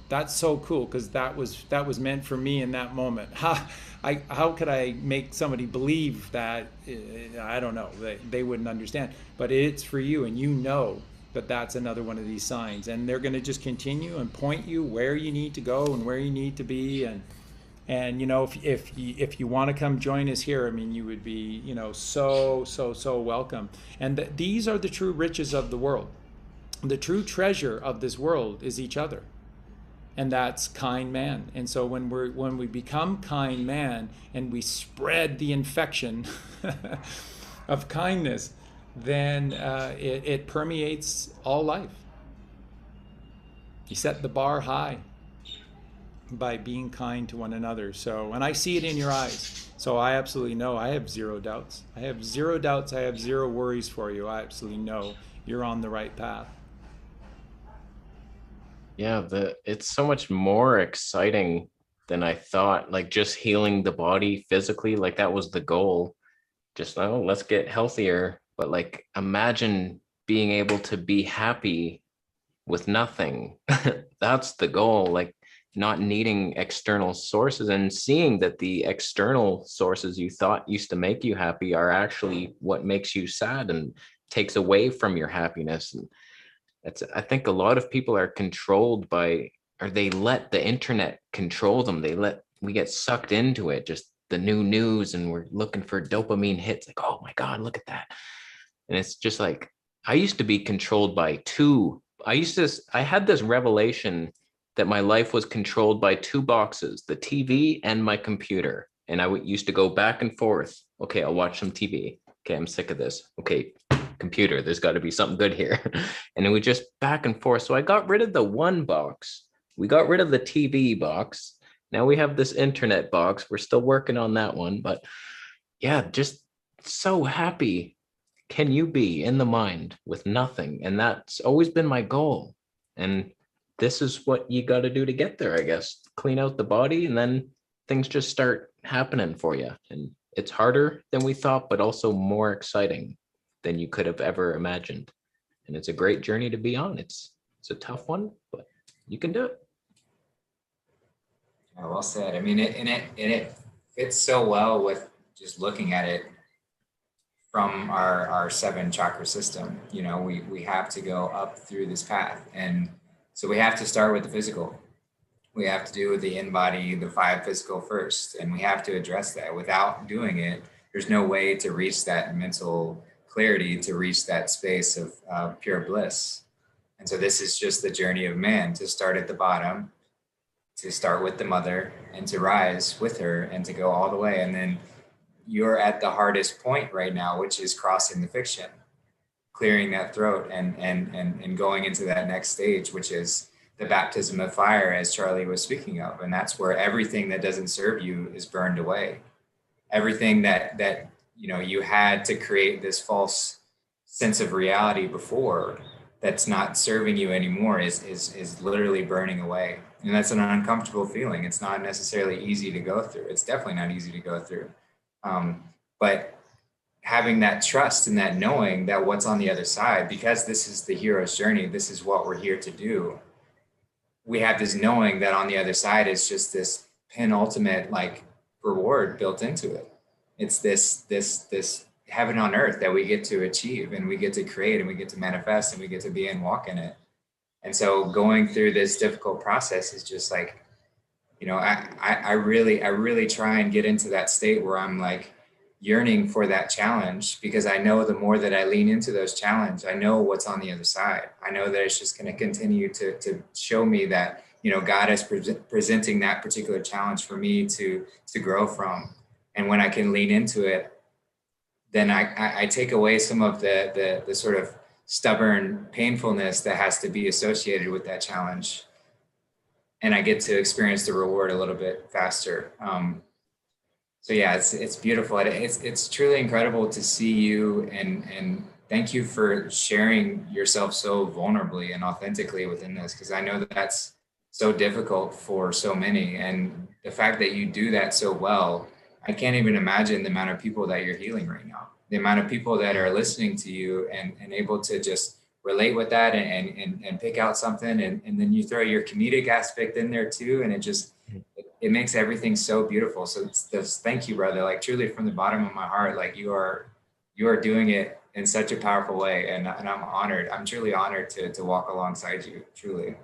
that's so cool, because that was meant for me in that moment. How could I make somebody believe that? I don't know. They wouldn't understand. But it's for you, and you know that that's another one of these signs. And they're going to just continue and point you where you need to go and where you need to be. And you know, if you want to come join us here, I mean, you would be, you know, so welcome. And these are the true riches of the world. The true treasure of this world is each other. And that's kind man. And so when we become kind man and we spread the infection of kindness, then it permeates all life. You set the bar high by being kind to one another. So, and I see it in your eyes. So I absolutely know. I have zero doubts. I have zero doubts. I have zero worries for you. I absolutely know you're on the right path. Yeah, it's so much more exciting than I thought. Like just healing the body physically, like that was the goal. Just, oh, let's get healthier. But like, imagine being able to be happy with nothing. That's the goal. Like not needing external sources, and seeing that the external sources you thought used to make you happy are actually what makes you sad and takes away from your happiness. And I think a lot of people are controlled by, or they let the internet control them. We get sucked into it, just the new news, and we're looking for dopamine hits. Like, oh my God, look at that. And it's just like, I used to be controlled by I had this revelation that my life was controlled by two boxes, the TV and my computer. And I used to go back and forth. Okay, I'll watch some TV. Okay, I'm sick of this. Okay, computer, there's got to be something good here. And it was just back and forth. So I got rid of the one box. We got rid of the TV box. Now we have this internet box. We're still working on that one. But yeah, just so happy can you be in the mind with nothing? And that's always been my goal. And this is what you got to do to get there, I guess. Clean out the body, and then things just start happening for you. And it's harder than we thought, but also more exciting than you could have ever imagined. And it's a great journey to be on. It's a tough one, but you can do it. Yeah, well said. I mean, it fits so well with just looking at it from our 7 chakra system. You know, we have to go up through this path. And so we have to start with the physical. We have to do the in-body, the 5 physical first. And we have to address that. Without doing it, there's no way to reach that mental clarity, to reach that space of pure bliss. And so this is just the journey of man, to start at the bottom, to start with the mother, and to rise with her, and to go all the way. And then you're at the hardest point right now, which is crossing the fiction, clearing that throat, and going into that next stage, which is the baptism of fire, as Charlie was speaking of. And that's where everything that doesn't serve you is burned away. Everything that you know you had to create this false sense of reality before, that's not serving you anymore, is literally burning away. And that's an uncomfortable feeling. It's not necessarily easy to go through. It's definitely not easy to go through. But having that trust and that knowing that what's on the other side, because this is the hero's journey, this is what we're here to do. We have this knowing that on the other side is just this penultimate like reward built into it. It's this heaven on earth that we get to achieve, and we get to create, and we get to manifest, and we get to be and walk in it. And so going through this difficult process is just like, you know, I really try and get into that state where I'm like yearning for that challenge, because I know the more that I lean into those challenges, I know what's on the other side. I know that it's just going to continue to show me that, you know, God is presenting that particular challenge for me to grow from. And when I can lean into it, then I take away some of the sort of stubborn painfulness that has to be associated with that challenge. And I get to experience the reward a little bit faster. So yeah, it's beautiful. It's truly incredible to see you, and thank you for sharing yourself so vulnerably and authentically within this, because I know that that's so difficult for so many. And the fact that you do that so well, I can't even imagine the amount of people that you're healing right now, the amount of people that are listening to you and able to just relate with that and pick out something. And then you throw your comedic aspect in there too. And it makes everything so beautiful. So thank you, brother. Like truly from the bottom of my heart, like you are doing it in such a powerful way. And I'm honored. I'm truly honored to walk alongside you, truly.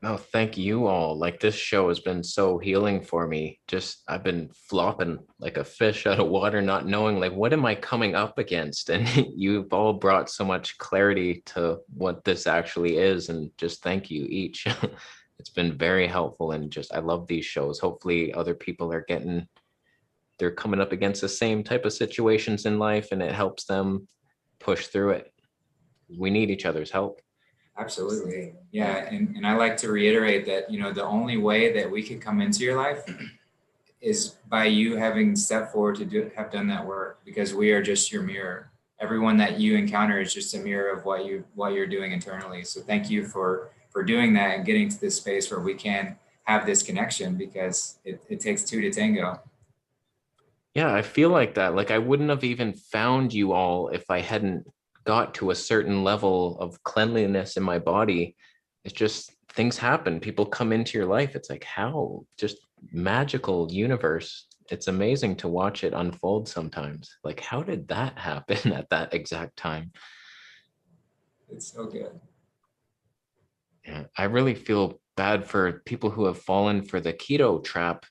Oh, thank you all. Like this show has been so healing for me. Just I've been flopping like a fish out of water, not knowing like what am I coming up against? And you've all brought so much clarity to what this actually is. And just thank you each. It's been very helpful. And just I love these shows. Hopefully other people are they're coming up against the same type of situations in life, and it helps them push through it. We need each other's help. Absolutely. Yeah. And I like to reiterate that, you know, the only way that we could come into your life is by you having stepped forward to have done that work, because we are just your mirror. Everyone that you encounter is just a mirror of what you're doing internally. So thank you for doing that and getting to this space where we can have this connection, because it takes 2 to tango. Yeah, I feel like that. Like I wouldn't have even found you all if I hadn't got to a certain level of cleanliness in my body. It's just things happen. People come into your life. It's like, how just magical universe. It's amazing to watch it unfold sometimes. Like, how did that happen at that exact time? It's so good. Yeah, I really feel bad for people who have fallen for the keto trap,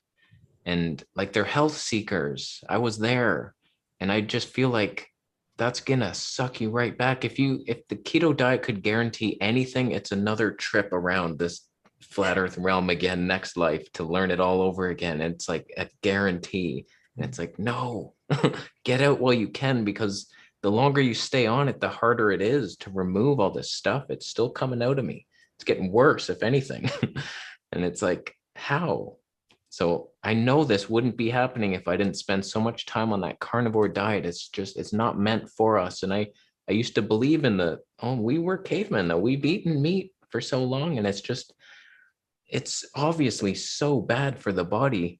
and like they're health seekers. I was there, and I just feel like that's gonna suck you right back. If the keto diet could guarantee anything, it's another trip around this flat earth realm again next life to learn it all over again. And it's like a guarantee. And it's like, no, get out while you can, because the longer you stay on it, the harder it is to remove all this stuff. It's still coming out of me. It's getting worse, if anything. And it's like, how? So I know this wouldn't be happening if I didn't spend so much time on that carnivore diet. It's not meant for us. And I used to believe in we were cavemen though. We've eaten meat for so long, and it's obviously so bad for the body.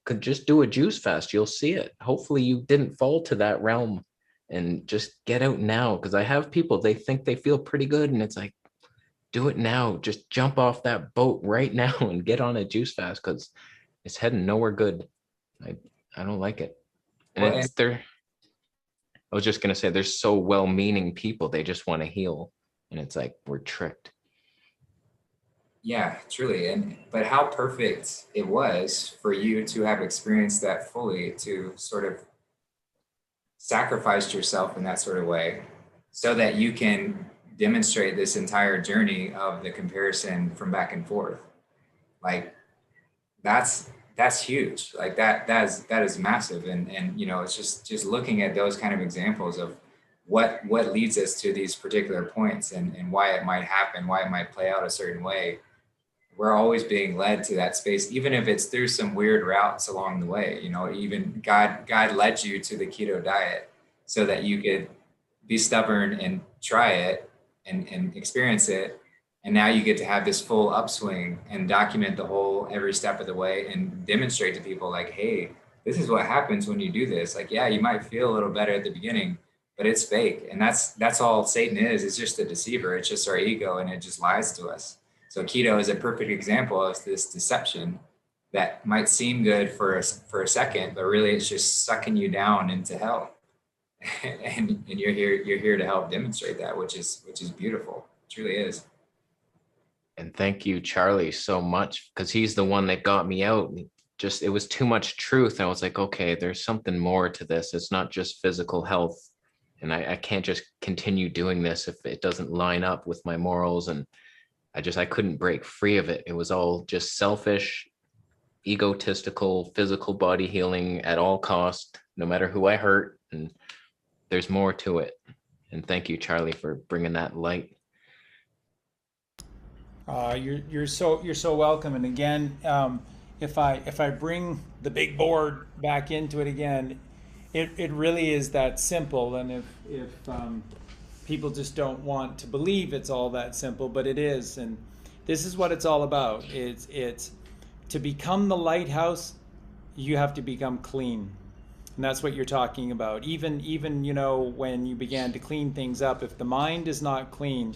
Could just do a juice fast. You'll see it. Hopefully you didn't fall to that realm, and just get out now. Because I have people, they think they feel pretty good, and it's like, do it now. Just jump off that boat right now and get on a juice fast, because it's heading nowhere good. I don't like it. And I was just going to say, there's so well-meaning people. They just want to heal. And it's like, we're tricked. Yeah, truly. But how perfect it was for you to have experienced that fully, to sort of sacrifice yourself in that sort of way, so that you can demonstrate this entire journey of the comparison from back and forth. Like that's huge. Like that is massive. And it's just looking at those kind of examples of what leads us to these particular points, and why it might happen, why it might play out a certain way. We're always being led to that space, even if it's through some weird routes along the way. Even God led you to the keto diet so that you could be stubborn and try it and experience it. And now you get to have this full upswing and document every step of the way, and demonstrate to people like, hey, this is what happens when you do this. Like, yeah, you might feel a little better at the beginning, but it's fake. And that's all Satan is. It's just a deceiver. It's just our ego, and it just lies to us. So keto is a perfect example of this deception that might seem good for a second, but really it's just sucking you down into hell. and you're here to help demonstrate that, which is beautiful. It truly is. And thank you, Charlie, so much, because he's the one that got me out. It was too much truth. I was like, okay, there's something more to this. It's not just physical health. And I can't just continue doing this if it doesn't line up with my morals. And I couldn't break free of it. It was all just selfish, egotistical, physical body healing at all cost, no matter who I hurt. And there's more to it. And thank you, Charlie, for bringing that light. You're so welcome. And again, if I bring the big board back into it again, it really is that simple. And if people just don't want to believe it's all that simple, but it is. And this is what it's all about. It's to become the lighthouse, you have to become clean. And that's what you're talking about. Even when you began to clean things up, if the mind is not clean,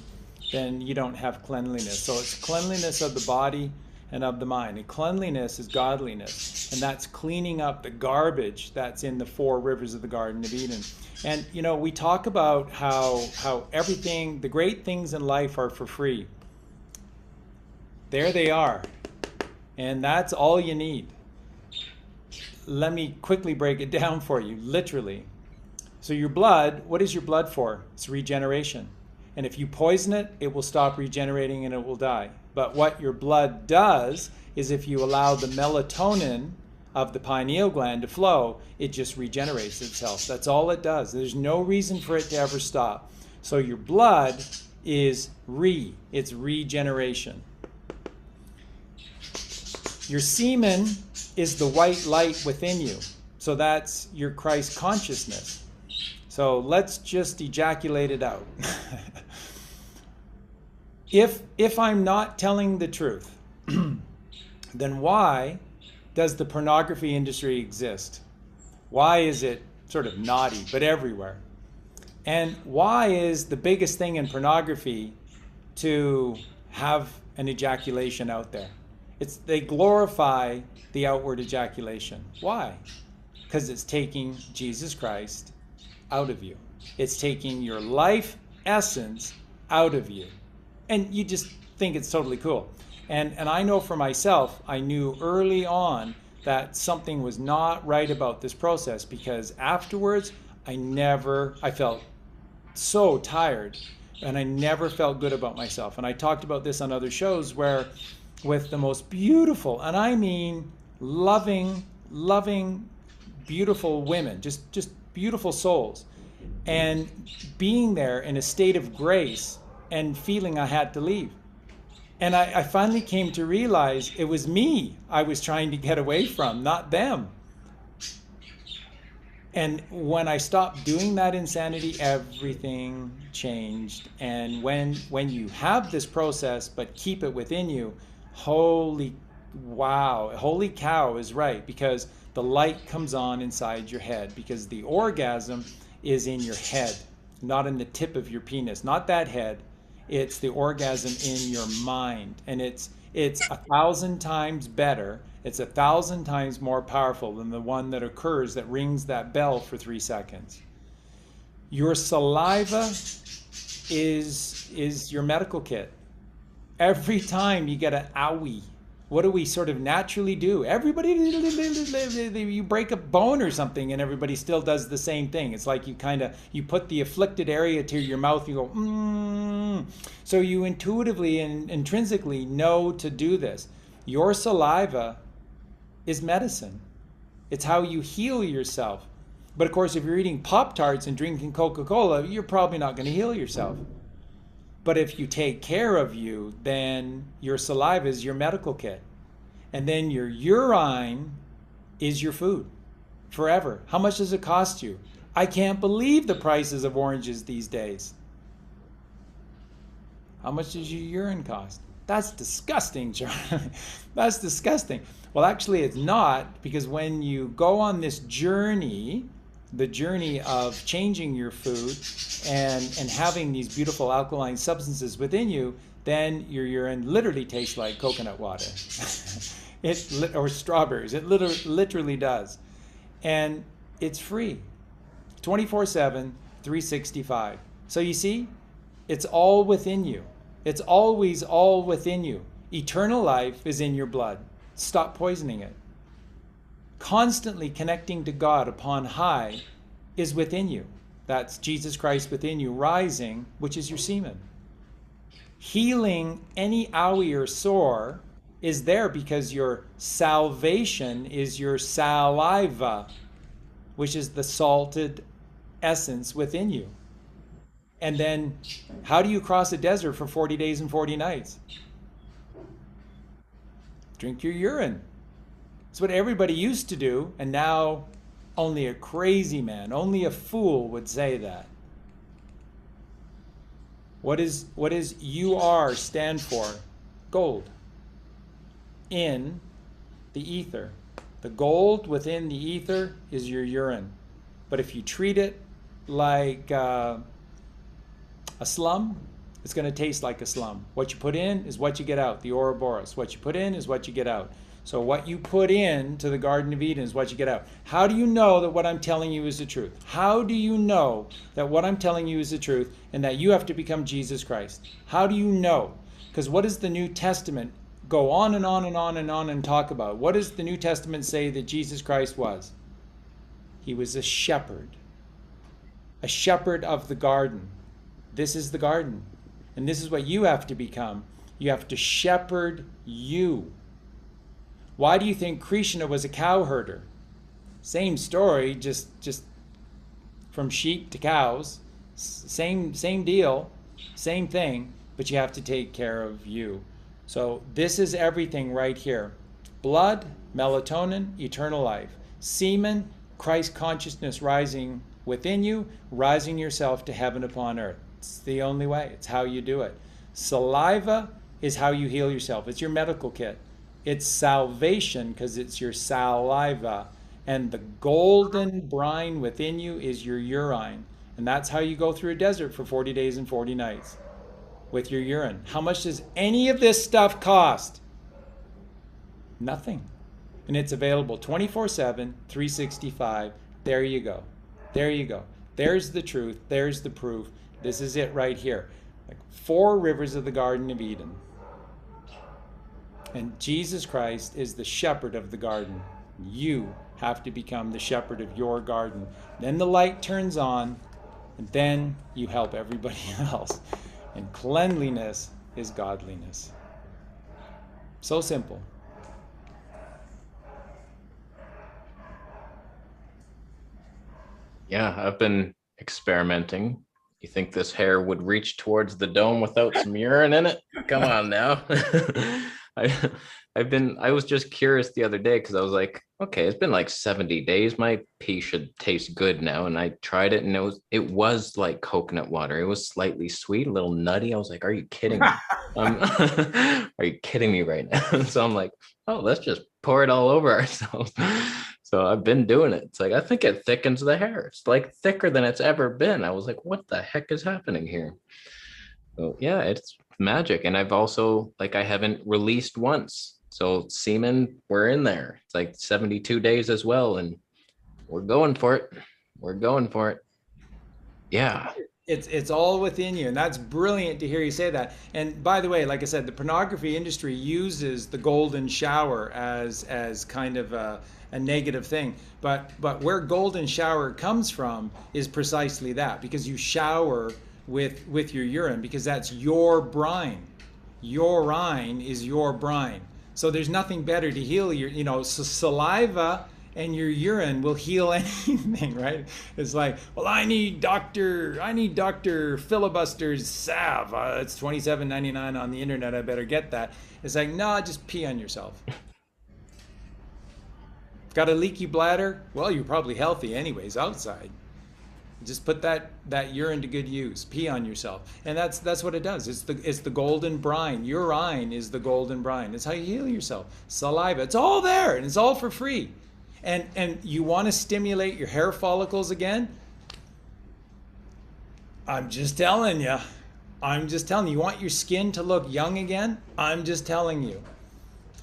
then you don't have cleanliness. So it's cleanliness of the body and of the mind. And cleanliness is godliness. And that's cleaning up the garbage that's in the 4 rivers of the Garden of Eden. And, we talk about how everything, the great things in life are for free. There they are. And that's all you need. Let me quickly break it down for you, literally. So your blood, what is your blood for? It's regeneration. And if you poison it, it will stop regenerating and it will die. But what your blood does is, if you allow the melatonin of the pineal gland to flow, it just regenerates itself. That's all it does. There's no reason for it to ever stop. So your blood is it's regeneration. Your semen is the white light within you. So that's your Christ consciousness. So let's just ejaculate it out. If I'm not telling the truth, then why does the pornography industry exist? Why is it sort of naughty, but everywhere? And why is the biggest thing in pornography to have an ejaculation out there? They glorify the outward ejaculation. Why? Because it's taking Jesus Christ out of you. It's taking your life essence out of you. And you just think it's totally cool. And I know for myself, I knew early on that something was not right about this process, because afterwards I felt so tired, and I never felt good about myself. And I talked about this on other shows where with the most beautiful, and I mean loving, loving, beautiful women, just beautiful souls, and being there in a state of grace and feeling I had to leave. And I finally came to realize it was me I was trying to get away from, not them. And when I stopped doing that insanity, everything changed. And when you have this process but keep it within you, holy wow, holy cow is right, because the light comes on inside your head, because the orgasm is in your head, not in the tip of your penis, not that head. It's the orgasm in your mind, and it's 1,000 times better. It's 1,000 times more powerful than the one that occurs that rings that bell for 3 seconds. Your saliva is your medical kit. Every time you get an owie, what do we sort of naturally do? Everybody, you break a bone or something and everybody still does the same thing. It's like you put the afflicted area to your mouth, you go, So you intuitively and intrinsically know to do this. Your saliva is medicine. It's how you heal yourself. But of course, if you're eating Pop-Tarts and drinking Coca-Cola, you're probably not going to heal yourself. But if you take care of you, then your saliva is your medical kit. And then your urine is your food forever. How much does it cost you? I can't believe the prices of oranges these days. How much does your urine cost? That's disgusting, Charlie. That's disgusting. Well, actually, it's not, because when you go on this journey, the journey of changing your food and having these beautiful alkaline substances within you, then your urine literally tastes like coconut water or strawberries. It literally does. And it's free, 24/7, 365. So you see, it's all within you. It's always all within you. Eternal life is in your blood. Stop poisoning it. Constantly connecting to God upon high is within you. That's Jesus Christ within you rising, which is your semen. Healing any owie or sore is there because your salvation is your saliva, which is the salted essence within you. And then how do you cross a desert for 40 days and 40 nights? Drink your urine. It's what everybody used to do, and now only a crazy man, only a fool would say that. What is UR stand for? Gold. In the ether. The gold within the ether is your urine. But if you treat it like a slum, it's going to taste like a slum. What you put in is what you get out, the Ouroboros. What you put in is what you get out. So what you put in to the Garden of Eden is what you get out. How do you know that what I'm telling you is the truth? How do you know that what I'm telling you is the truth and that you have to become Jesus Christ? How do you know? Because what does the New Testament go on and on and on and on and talk about? What does the New Testament say that Jesus Christ was? He was a shepherd of the garden. This is the garden. And this is what you have to become. You have to shepherd you. Why do you think Krishna was a cow herder? Same story, just from sheep to cows. Same deal, same thing, but you have to take care of you. So this is everything right here. Blood, melatonin, eternal life. Semen, Christ consciousness rising within you, rising yourself to heaven upon earth. It's the only way. It's how you do it. Saliva is how you heal yourself. It's your medical kit. It's salvation because it's your saliva. And the golden brine within you is your urine. And that's how you go through a desert for 40 days and 40 nights with your urine. How much does any of this stuff cost? Nothing. And it's available 24/7, 365. There you go. There you go. There's the truth. There's the proof. This is it right here. Like 4 rivers of the Garden of Eden. And Jesus Christ is the shepherd of the garden. You have to become the shepherd of your garden. Then the light turns on, and then you help everybody else. And cleanliness is godliness. So simple. Yeah, I've been experimenting. You think this hair would reach towards the dome without some urine in it? Come on now. I I was just curious the other day because I was like, okay, it's been like 70 days. My pee should taste good now. And I tried it and it was like coconut water. It was slightly sweet, a little nutty. I was like, are you kidding me? Are you kidding me right now? So I'm like, oh, let's just pour it all over ourselves. So I've been doing it. It's like, I think it thickens the hair. It's like thicker than it's ever been. I was like, what the heck is happening here? So yeah, it's magic. And I've also, like, I haven't released once. So semen, we're in there. It's like 72 days as well. And we're going for it. We're going for it. Yeah. It's all within you, and that's brilliant to hear you say that. And by the way, like I said, the pornography industry uses the golden shower as kind of a negative thing. But where golden shower comes from is precisely that, because you shower with your urine, because that's your brine. Your urine is your brine. So there's nothing better to heal your, so saliva and your urine will heal anything, right? It's like, well, I need Dr. Filibuster's salve. It's $27.99 on the internet. I better get that. It's like, no, just pee on yourself. Got a leaky bladder? Well, you're probably healthy anyways outside. Just put that urine to good use. Pee on yourself, and that's what it does. It's the golden brine. Urine is the golden brine. It's how you heal yourself. Saliva. It's all there, and it's all for free. And you want to stimulate your hair follicles again? I'm just telling you. You want your skin to look young again? I'm just telling you.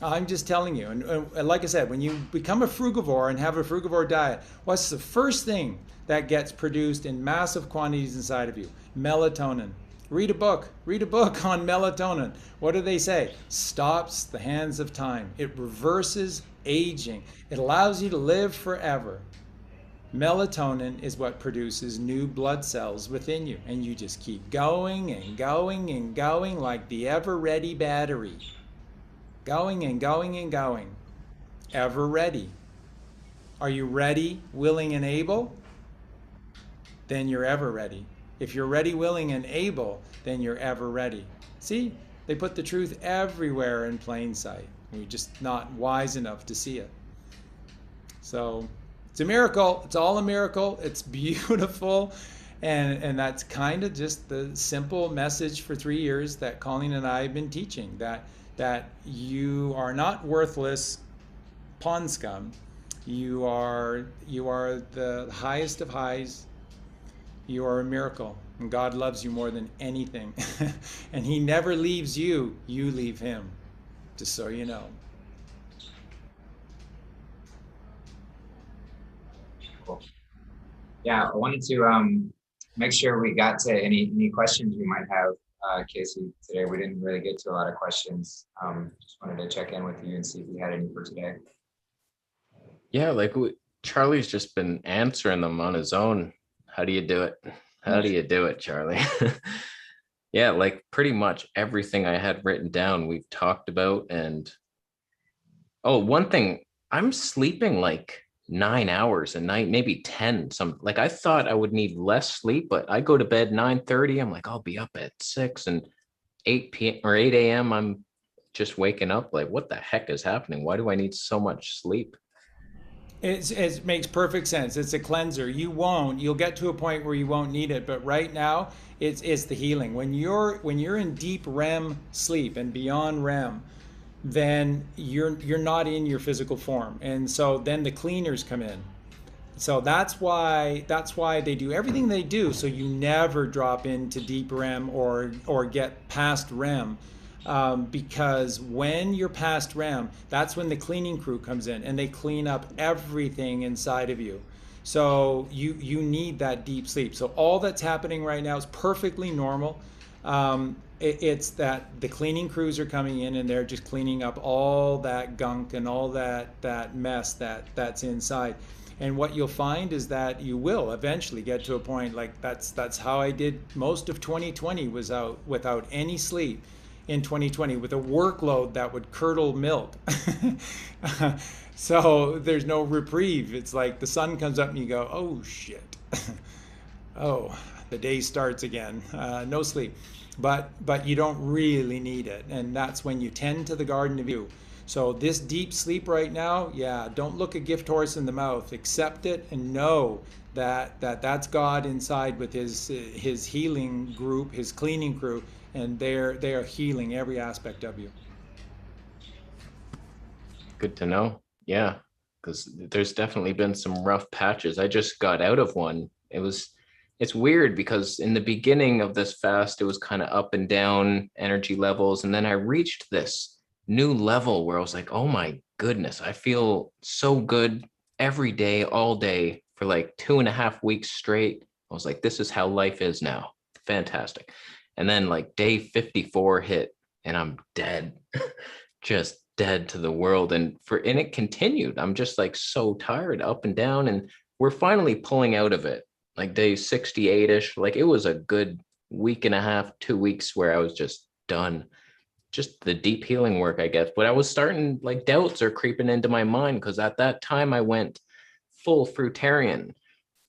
And like I said, when you become a frugivore and have a frugivore diet, what's the first thing that gets produced in massive quantities inside of you? Melatonin. Read a book on melatonin. What do they say? Stops the hands of time. It reverses aging. It allows you to live forever. Melatonin is what produces new blood cells within you, and you just keep going and going and going like the ever-ready battery. Going and going and going. Ever ready. Are you ready, willing, and able? Then you're ever ready. If you're ready, willing, and able, then you're ever ready. See, they put the truth everywhere in plain sight. We're just not wise enough to see it. So it's a miracle. It's all a miracle. It's beautiful. And that's kind of just the simple message for 3 years that Colleen and I have been teaching, that you are not worthless pond scum. You are the highest of highs. You are a miracle, and God loves you more than anything. And he never leaves you, you leave him, just so you know. Cool. Yeah, I wanted to make sure we got to any questions you might have, Kasey, today. We didn't really get to a lot of questions. Just wanted to check in with you and see if you had any for today. Yeah, like Charlie's just been answering them on his own. How do you do it? How do you do it, Charlie? Yeah, like pretty much everything I had written down, we've talked about. And oh, one thing, I'm sleeping like 9 hours a night, maybe 10. Like I thought I would need less sleep, but I go to bed 9:30. I'm like, I'll be up at 6, and 8 p.m. or 8 a.m. I'm just waking up like, what the heck is happening? Why do I need so much sleep? It makes perfect sense. It's a cleanser. You'll get to a point where you won't need it, but right now it's the healing. When you're in deep REM sleep and beyond REM, then you're not in your physical form, and so then the cleaners come in. So that's why they do everything they do, so you never drop into deep REM or get past REM. Because when you're past REM, that's when the cleaning crew comes in and they clean up everything inside of you. So you need that deep sleep. So all that's happening right now is perfectly normal. It's that the cleaning crews are coming in and they're just cleaning up all that gunk and all that mess that's inside. And what you'll find is that you will eventually get to a point like that's how I did most of 2020, was out without any sleep. in 2020 with a workload that would curdle milk. So there's no reprieve. It's like the sun comes up and you go, oh shit. Oh, the day starts again. No sleep. But you don't really need it. And that's when you tend to the garden of you. So this deep sleep right now, yeah, don't look a gift horse in the mouth. Accept it and know that's God inside with his healing group, his cleaning crew, and they are healing every aspect of you. Good to know. Yeah, because there's definitely been some rough patches. I just got out of one. It's weird because in the beginning of this fast, it was kind of up and down energy levels. And then I reached this new level where I was like, oh my goodness, I feel so good every day, all day for like 2.5 weeks straight. I was like, this is how life is now. Fantastic. And then like day 54 hit and I'm dead, just dead to the world. And it continued. I'm just like so tired, up and down. And we're finally pulling out of it. Like day 68-ish, like it was a good 1.5 weeks, 2 weeks where I was just done. Just the deep healing work, I guess. But I was starting, like doubts are creeping into my mind because at that time I went full fruitarian.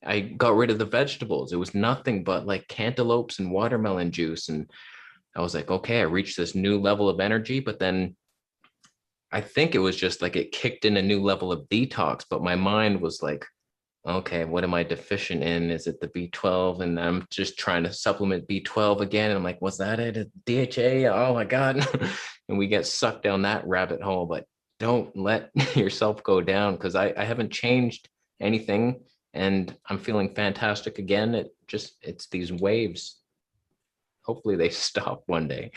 I got rid of the vegetables. It was nothing but like cantaloupes and watermelon juice. And I was like, okay, I reached this new level of energy. But then I think it was just like it kicked in a new level of detox. But my mind was like, okay, what am I deficient in? Is it the B12? And I'm just trying to supplement B12 again. And I'm like, was that it? DHA? Oh my God. And we get sucked down that rabbit hole, but don't let yourself go down because I haven't changed anything and I'm feeling fantastic again. It's these waves. Hopefully they stop one day.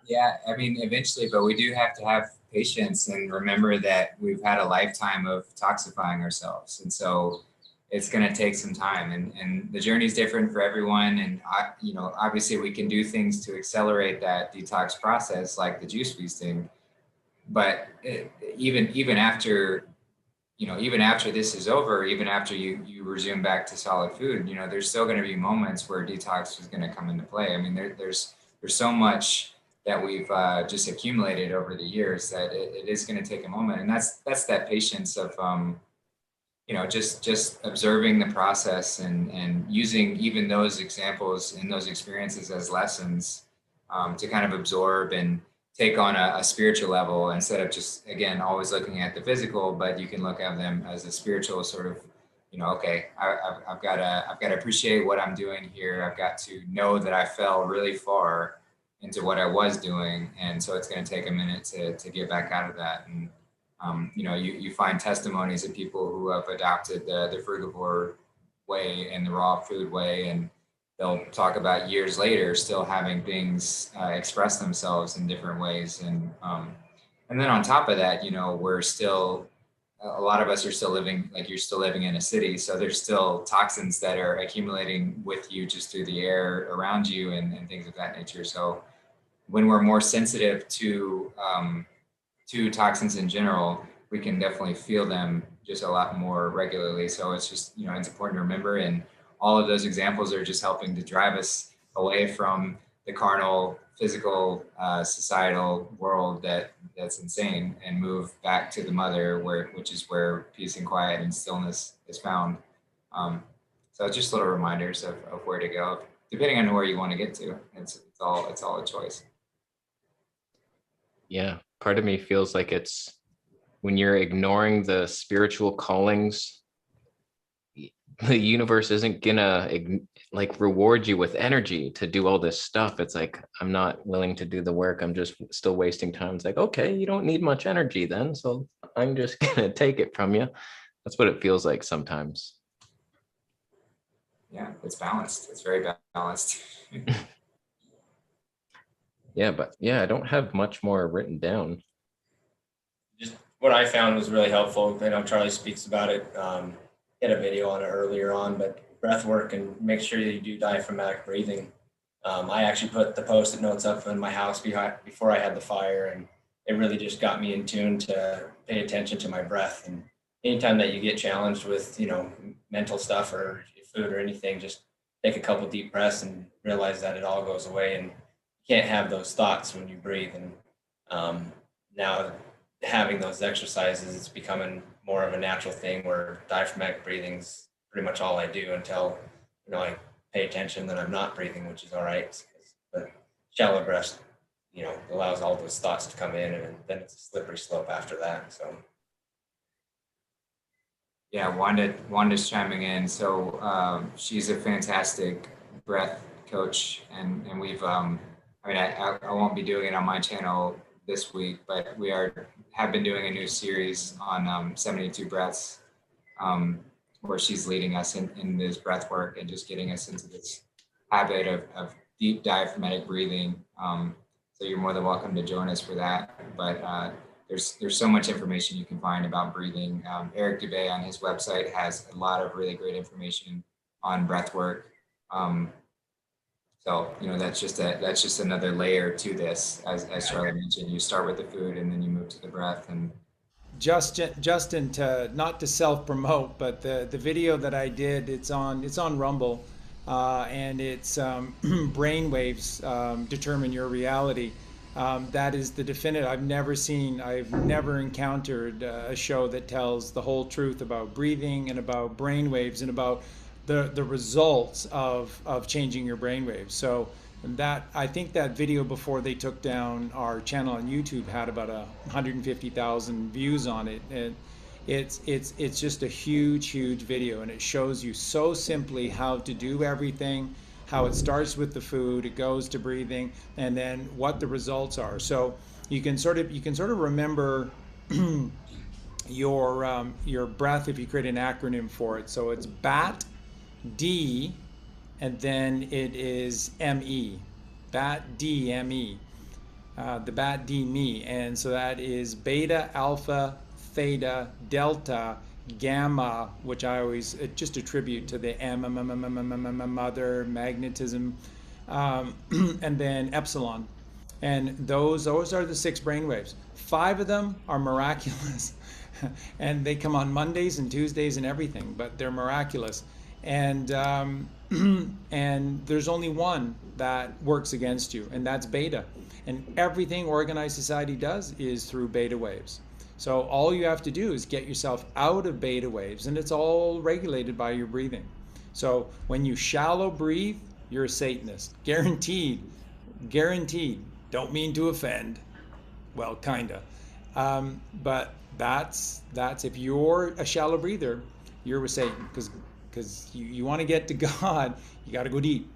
Yeah, I mean, eventually, but we do have to have patience and remember that we've had a lifetime of toxifying ourselves. And so it's going to take some time and the journey is different for everyone. And, obviously we can do things to accelerate that detox process, like the juice feasting. But even after this is over, even after you resume back to solid food, there's still going to be moments where detox is going to come into play. I mean, there's so much that we've just accumulated over the years that it is going to take a moment. And that's that patience of, just observing the process and using even those examples and those experiences as lessons to kind of absorb and take on a spiritual level instead of just, again, always looking at the physical, but you can look at them as a spiritual sort of, okay, I've got to appreciate what I'm doing here. I've got to know that I fell really far into what I was doing. And so it's going to take a minute to get back out of that. And, you find testimonies of people who have adopted the frugivore way and the raw food way, and they'll talk about years later still having things express themselves in different ways. And then on top of that, we're still, a lot of us are still living, like you're still living in a city. So there's still toxins that are accumulating with you just through the air around you and things of that nature. So when we're more sensitive to toxins in general, we can definitely feel them just a lot more regularly. So it's just, it's important to remember. And all of those examples are just helping to drive us away from the carnal, physical, societal world that's insane and move back to the mother, which is where peace and quiet and stillness is found. So just little reminders of where to go, depending on where you want to get to. It's all a choice. Yeah, part of me feels like it's when you're ignoring the spiritual callings, the universe isn't gonna like reward you with energy to do all this stuff. It's like, I'm not willing to do the work. I'm just still wasting time. It's like, okay, you don't need much energy then, so I'm just gonna take it from you. That's what it feels like sometimes. Yeah, it's balanced. It's very balanced. Yeah, but yeah, I don't have much more written down. Just what I found was really helpful. I know Charlie speaks about it. He had a video on it earlier on, but breath work and make sure you do diaphragmatic breathing. I actually put the Post-it notes up in my house before I had the fire, and it really just got me in tune to pay attention to my breath. And anytime that you get challenged with, mental stuff or food or anything, just take a couple deep breaths and realize that it all goes away and can't have those thoughts when you breathe. And now having those exercises, it's becoming more of a natural thing where diaphragmatic breathing's pretty much all I do until, I pay attention that I'm not breathing, which is all right. But shallow breath, allows all those thoughts to come in, and then it's a slippery slope after that. So. Yeah, Wanda's chiming in. So she's a fantastic breath coach, and we've I won't be doing it on my channel this week, but we have been doing a new series on 72 breaths, where she's leading us in this breath work and just getting us into this habit of deep diaphragmatic breathing. So you're more than welcome to join us for that. But there's so much information you can find about breathing. Eric Dubé on his website has a lot of really great information on breath work. So that's just another layer to this. As Charlie mentioned, you start with the food and then you move to the breath. And Justin, not to self-promote, but the video that I did, it's on Rumble, and it's brainwaves determine your reality. That is the definitive. I've never encountered a show that tells the whole truth about breathing and about brainwaves and about the results of changing your brainwaves. So I think that video, before they took down our channel on YouTube, had about 150,000 views on it, and it's just a huge video, and it shows you so simply how to do everything, how it starts with the food, it goes to breathing, and then what the results are. So you can sort of remember your breath if you create an acronym for it. So it's BAT, D, and then it is ME, BAT, D, ME, the BAT, D, ME. And so that is beta, alpha, theta, delta, gamma, which I always just attribute to the mother, magnetism, and then epsilon. And those are the 6 brainwaves. 5 of them are miraculous, and they come on Mondays and Tuesdays and everything, but they're miraculous. And and there's only one that works against you, and that's beta. And everything organized society does is through beta waves. So all you have to do is get yourself out of beta waves, and it's all regulated by your breathing. So when you shallow breathe, you're a Satanist. Guaranteed. Don't mean to offend. Well, kinda. But that's if you're a shallow breather, you're with Satan, because you want to get to God, you got to go deep.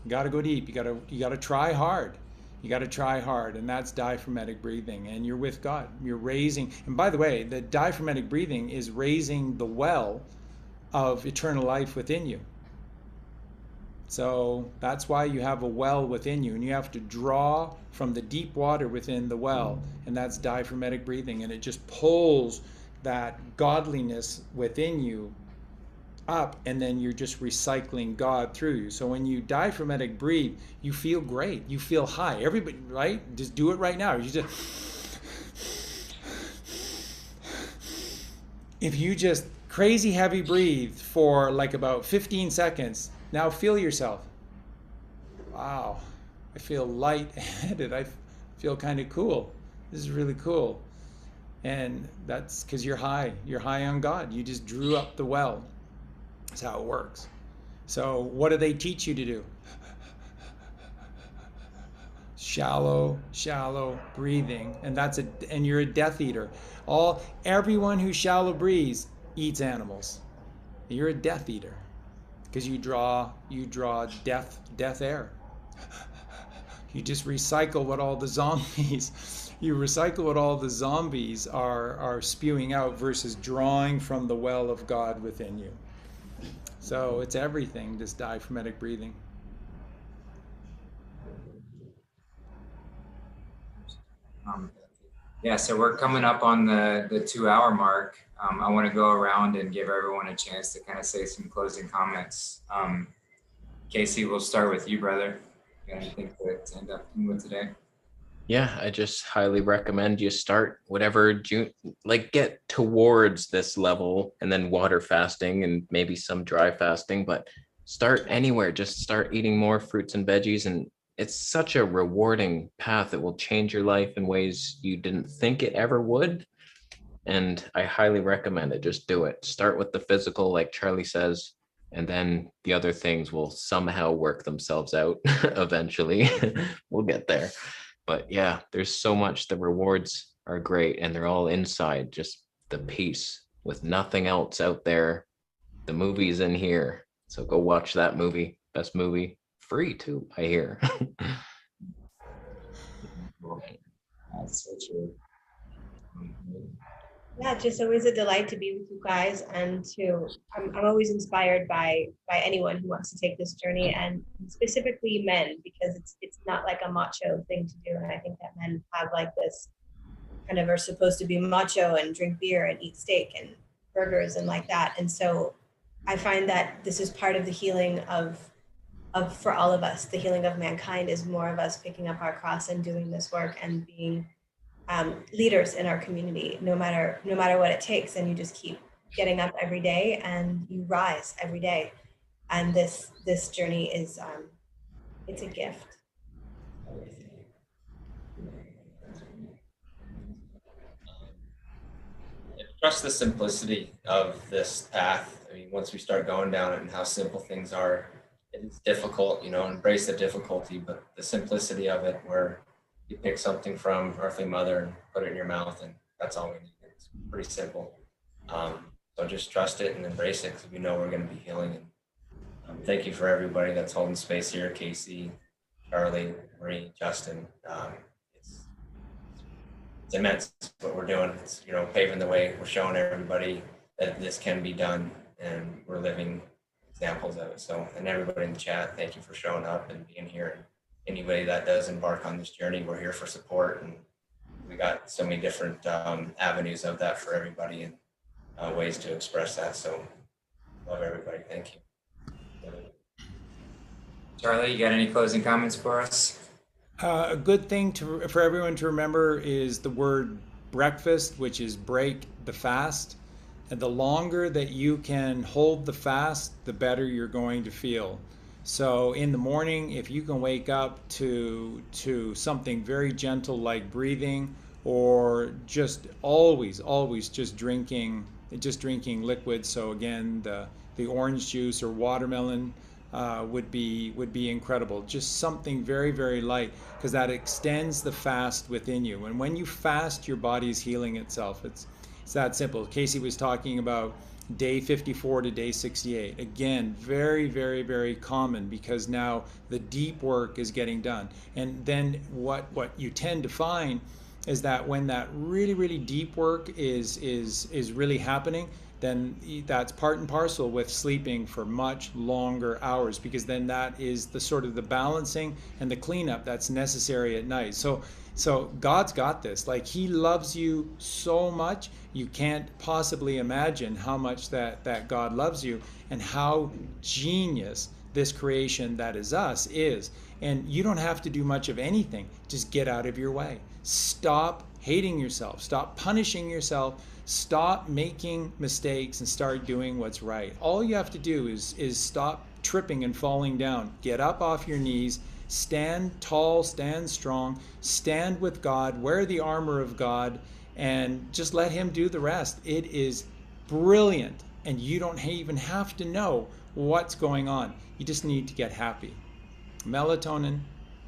You got to try hard. You got to try hard, and that's diaphragmatic breathing, and you're with God. You're raising, and by the way, the diaphragmatic breathing is raising the well of eternal life within you. So that's why you have a well within you, and you have to draw from the deep water within the well, and that's diaphragmatic breathing, and it just pulls that godliness within you up, and then you're just recycling God through you. So when you diaphragmatic breathe, you feel great, you feel high. Everybody, right? Just do it right now. If you just crazy heavy breathe for like about 15 seconds, now feel yourself. Wow, I feel light-headed. I feel kind of cool. This is really cool. And that's because you're high. You're high on God. You just drew up the well. That's how it works. So what do they teach you to do? Shallow breathing, and and you're a death eater. Everyone who shallow breathes eats animals. You're a death eater because you draw death air. You just recycle what all the zombies are spewing out versus drawing from the well of God within you. So it's everything, this diaphragmatic breathing. Yeah, so we're coming up on the 2-hour mark. I want to go around and give everyone a chance to kind of say some closing comments. Kasey, we'll start with you, brother. You got anything to end up with today? Yeah, I just highly recommend you start whatever get towards this level, and then water fasting and maybe some dry fasting, but start anywhere. Just start eating more fruits and veggies, and it's such a rewarding path. It will change your life in ways you didn't think it ever would. And I highly recommend it. Just do it. Start with the physical, like Charlie says, and then the other things will somehow work themselves out eventually. We'll get there. But yeah, there's so much. The rewards are great, and they're all inside, just the peace with nothing else out there. The movie's in here. So go watch that movie. Best movie. Free too, I hear. That's so true. Yeah, it's just always a delight to be with you guys, and I'm always inspired by anyone who wants to take this journey, and specifically men, because it's not like a macho thing to do. And I think that men have like this kind of are supposed to be macho and drink beer and eat steak and burgers and like that. And so I find that this is part of the healing of for all of us. The healing of mankind is more of us picking up our cross and doing this work and being leaders in our community, no matter what it takes. And you just keep getting up every day and you rise every day. And this journey is it's a gift. Trust the simplicity of this path. I mean, once we start going down it and how simple things are, it's difficult, embrace the difficulty, but the simplicity of it, where you pick something from Earthly Mother and put it in your mouth, and that's all we need. It's pretty simple. So just trust it and embrace it, because we know we're going to be healing. And thank you for everybody that's holding space here, Kasey, Charlie, Marie, Justin. It's immense what we're doing. It's, paving the way. We're showing everybody that this can be done, and we're living examples of it. So, and everybody in the chat, thank you for showing up and being here. And anybody that does embark on this journey, we're here for support, and we got so many different avenues of that for everybody, and ways to express that. So, love everybody. Thank you. Charlie, you got any closing comments for us? A good thing for everyone to remember is the word breakfast, which is break the fast. And the longer that you can hold the fast, the better you're going to feel. So in the morning, if you can wake up to something very gentle like breathing, or just always just drinking liquid. So again, the orange juice or watermelon would be incredible. Just something very, very light, because that extends the fast within you. And when you fast, your body is healing itself. It's that simple. Kasey was talking about day 54 to day 68. Again, very, very, very common, because now the deep work is getting done. And then what you tend to find is that when that really, really deep work is really happening, then that's part and parcel with sleeping for much longer hours, because then that is the sort of the balancing and the cleanup that's necessary at night. So God's got this. Like, he loves you so much, you can't possibly imagine how much that God loves you, and how genius this creation that is us is. And you don't have to do much of anything. Just get out of your way. Stop hating yourself. Stop punishing yourself. Stop making mistakes and start doing what's right. All you have to do is stop tripping and falling down. Get up off your knees. Stand tall, stand strong, stand with God, wear the armor of God, and just let him do the rest. It is brilliant, and you don't even have to know what's going on. You just need to get happy. Melatonin,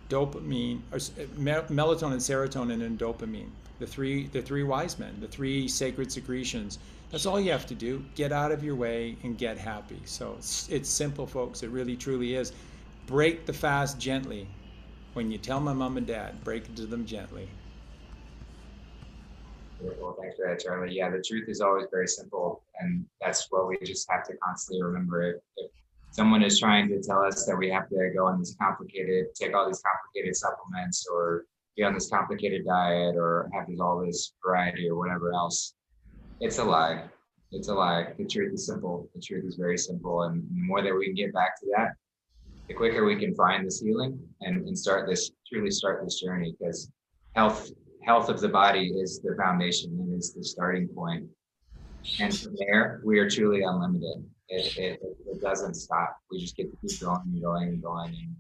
dopamine, or melatonin, serotonin, and dopamine. The three wise men, the three sacred secretions. That's all you have to do. Get out of your way and get happy. So it's simple, folks. It really, truly is. Break the fast gently. When you tell my mom and dad, break it to them gently. Well, thanks for that, Charlie. Yeah, the truth is always very simple, and that's what we just have to constantly remember. If someone is trying to tell us that we have to go on this take all these complicated supplements, or be on this complicated diet, or have all this variety or whatever else, it's a lie. It's a lie. The truth is simple. The truth is very simple, and the more that we can get back to that, the quicker we can find this healing and truly start this journey, because health of the body is the foundation and is the starting point. And from there, we are truly unlimited. it doesn't stop. We just get to keep going and going and going. And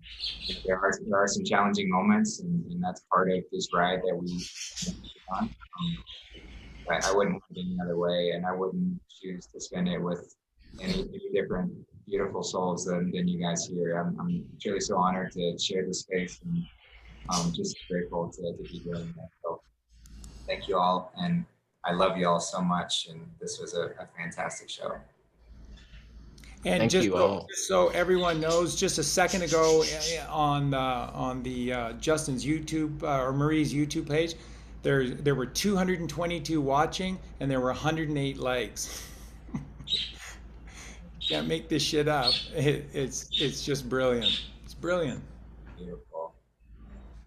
there are some challenging moments, and that's part of this ride that we on. I wouldn't have it any other way, and I wouldn't choose to spend it with any different beautiful souls than you guys here. I'm truly so honored to share this space, and just grateful to be doing that. So thank you all, and I love you all so much, and this was a fantastic show. And Thank just you all. just so everyone knows, just a second ago on the Justin's YouTube or Marie's YouTube page, there were 222 watching and there were 108 likes. Can't make this shit up. It's just brilliant. It's brilliant. Beautiful.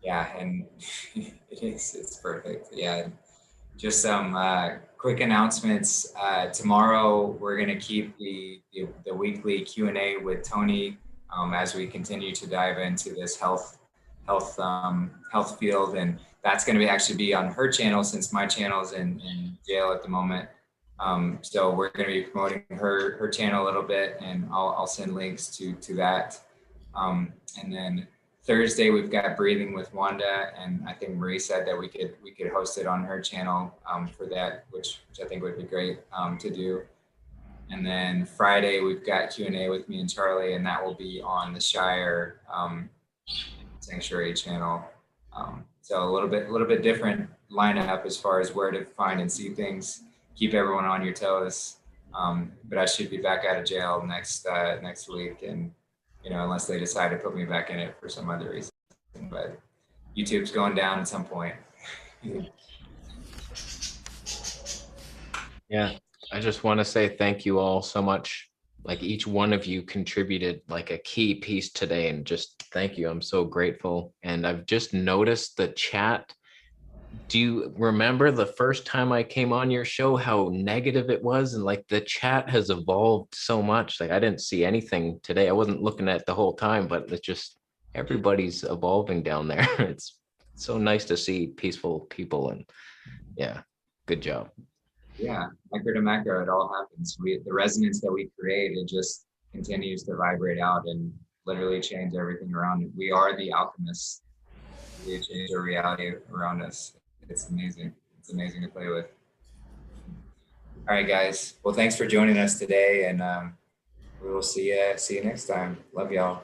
Yeah, and it's perfect. Yeah. Just some quick announcements. Tomorrow, we're going to keep the weekly Q&A with Tony as we continue to dive into this health field, and that's going to actually be on her channel since my channel is in jail at the moment. So we're going to be promoting her channel a little bit, and I'll send links to that. And then Thursday we've got Breathing with Wanda, and I think Marie said that we could host it on her channel for that, which I think would be great to do. And then Friday we've got Q&A with me and Charlie, and that will be on the Shire Sanctuary channel. So a little bit different lineup as far as where to find and see things. Keep everyone on your toes. But I should be back out of jail next week, and unless they decide to put me back in it for some other reason. But YouTube's going down at some point. Yeah, I just want to say thank you all so much. Like each one of you contributed like a key piece today, and just thank you. I'm so grateful. And I've just noticed the chat. Do you remember the first time I came on your show, how negative it was? And like the chat has evolved so much. Like I didn't see anything today. I wasn't looking at the whole time, but it's just everybody's evolving down there. It's so nice to see peaceful people, and yeah, good job. Yeah, micro to macro, it all happens. The resonance that we create, it just continues to vibrate out and literally change everything around it. We are the alchemists. We change our reality around us. It's amazing. It's amazing to play with. All right, guys. Well, thanks for joining us today, and we will see you next time. Love y'all.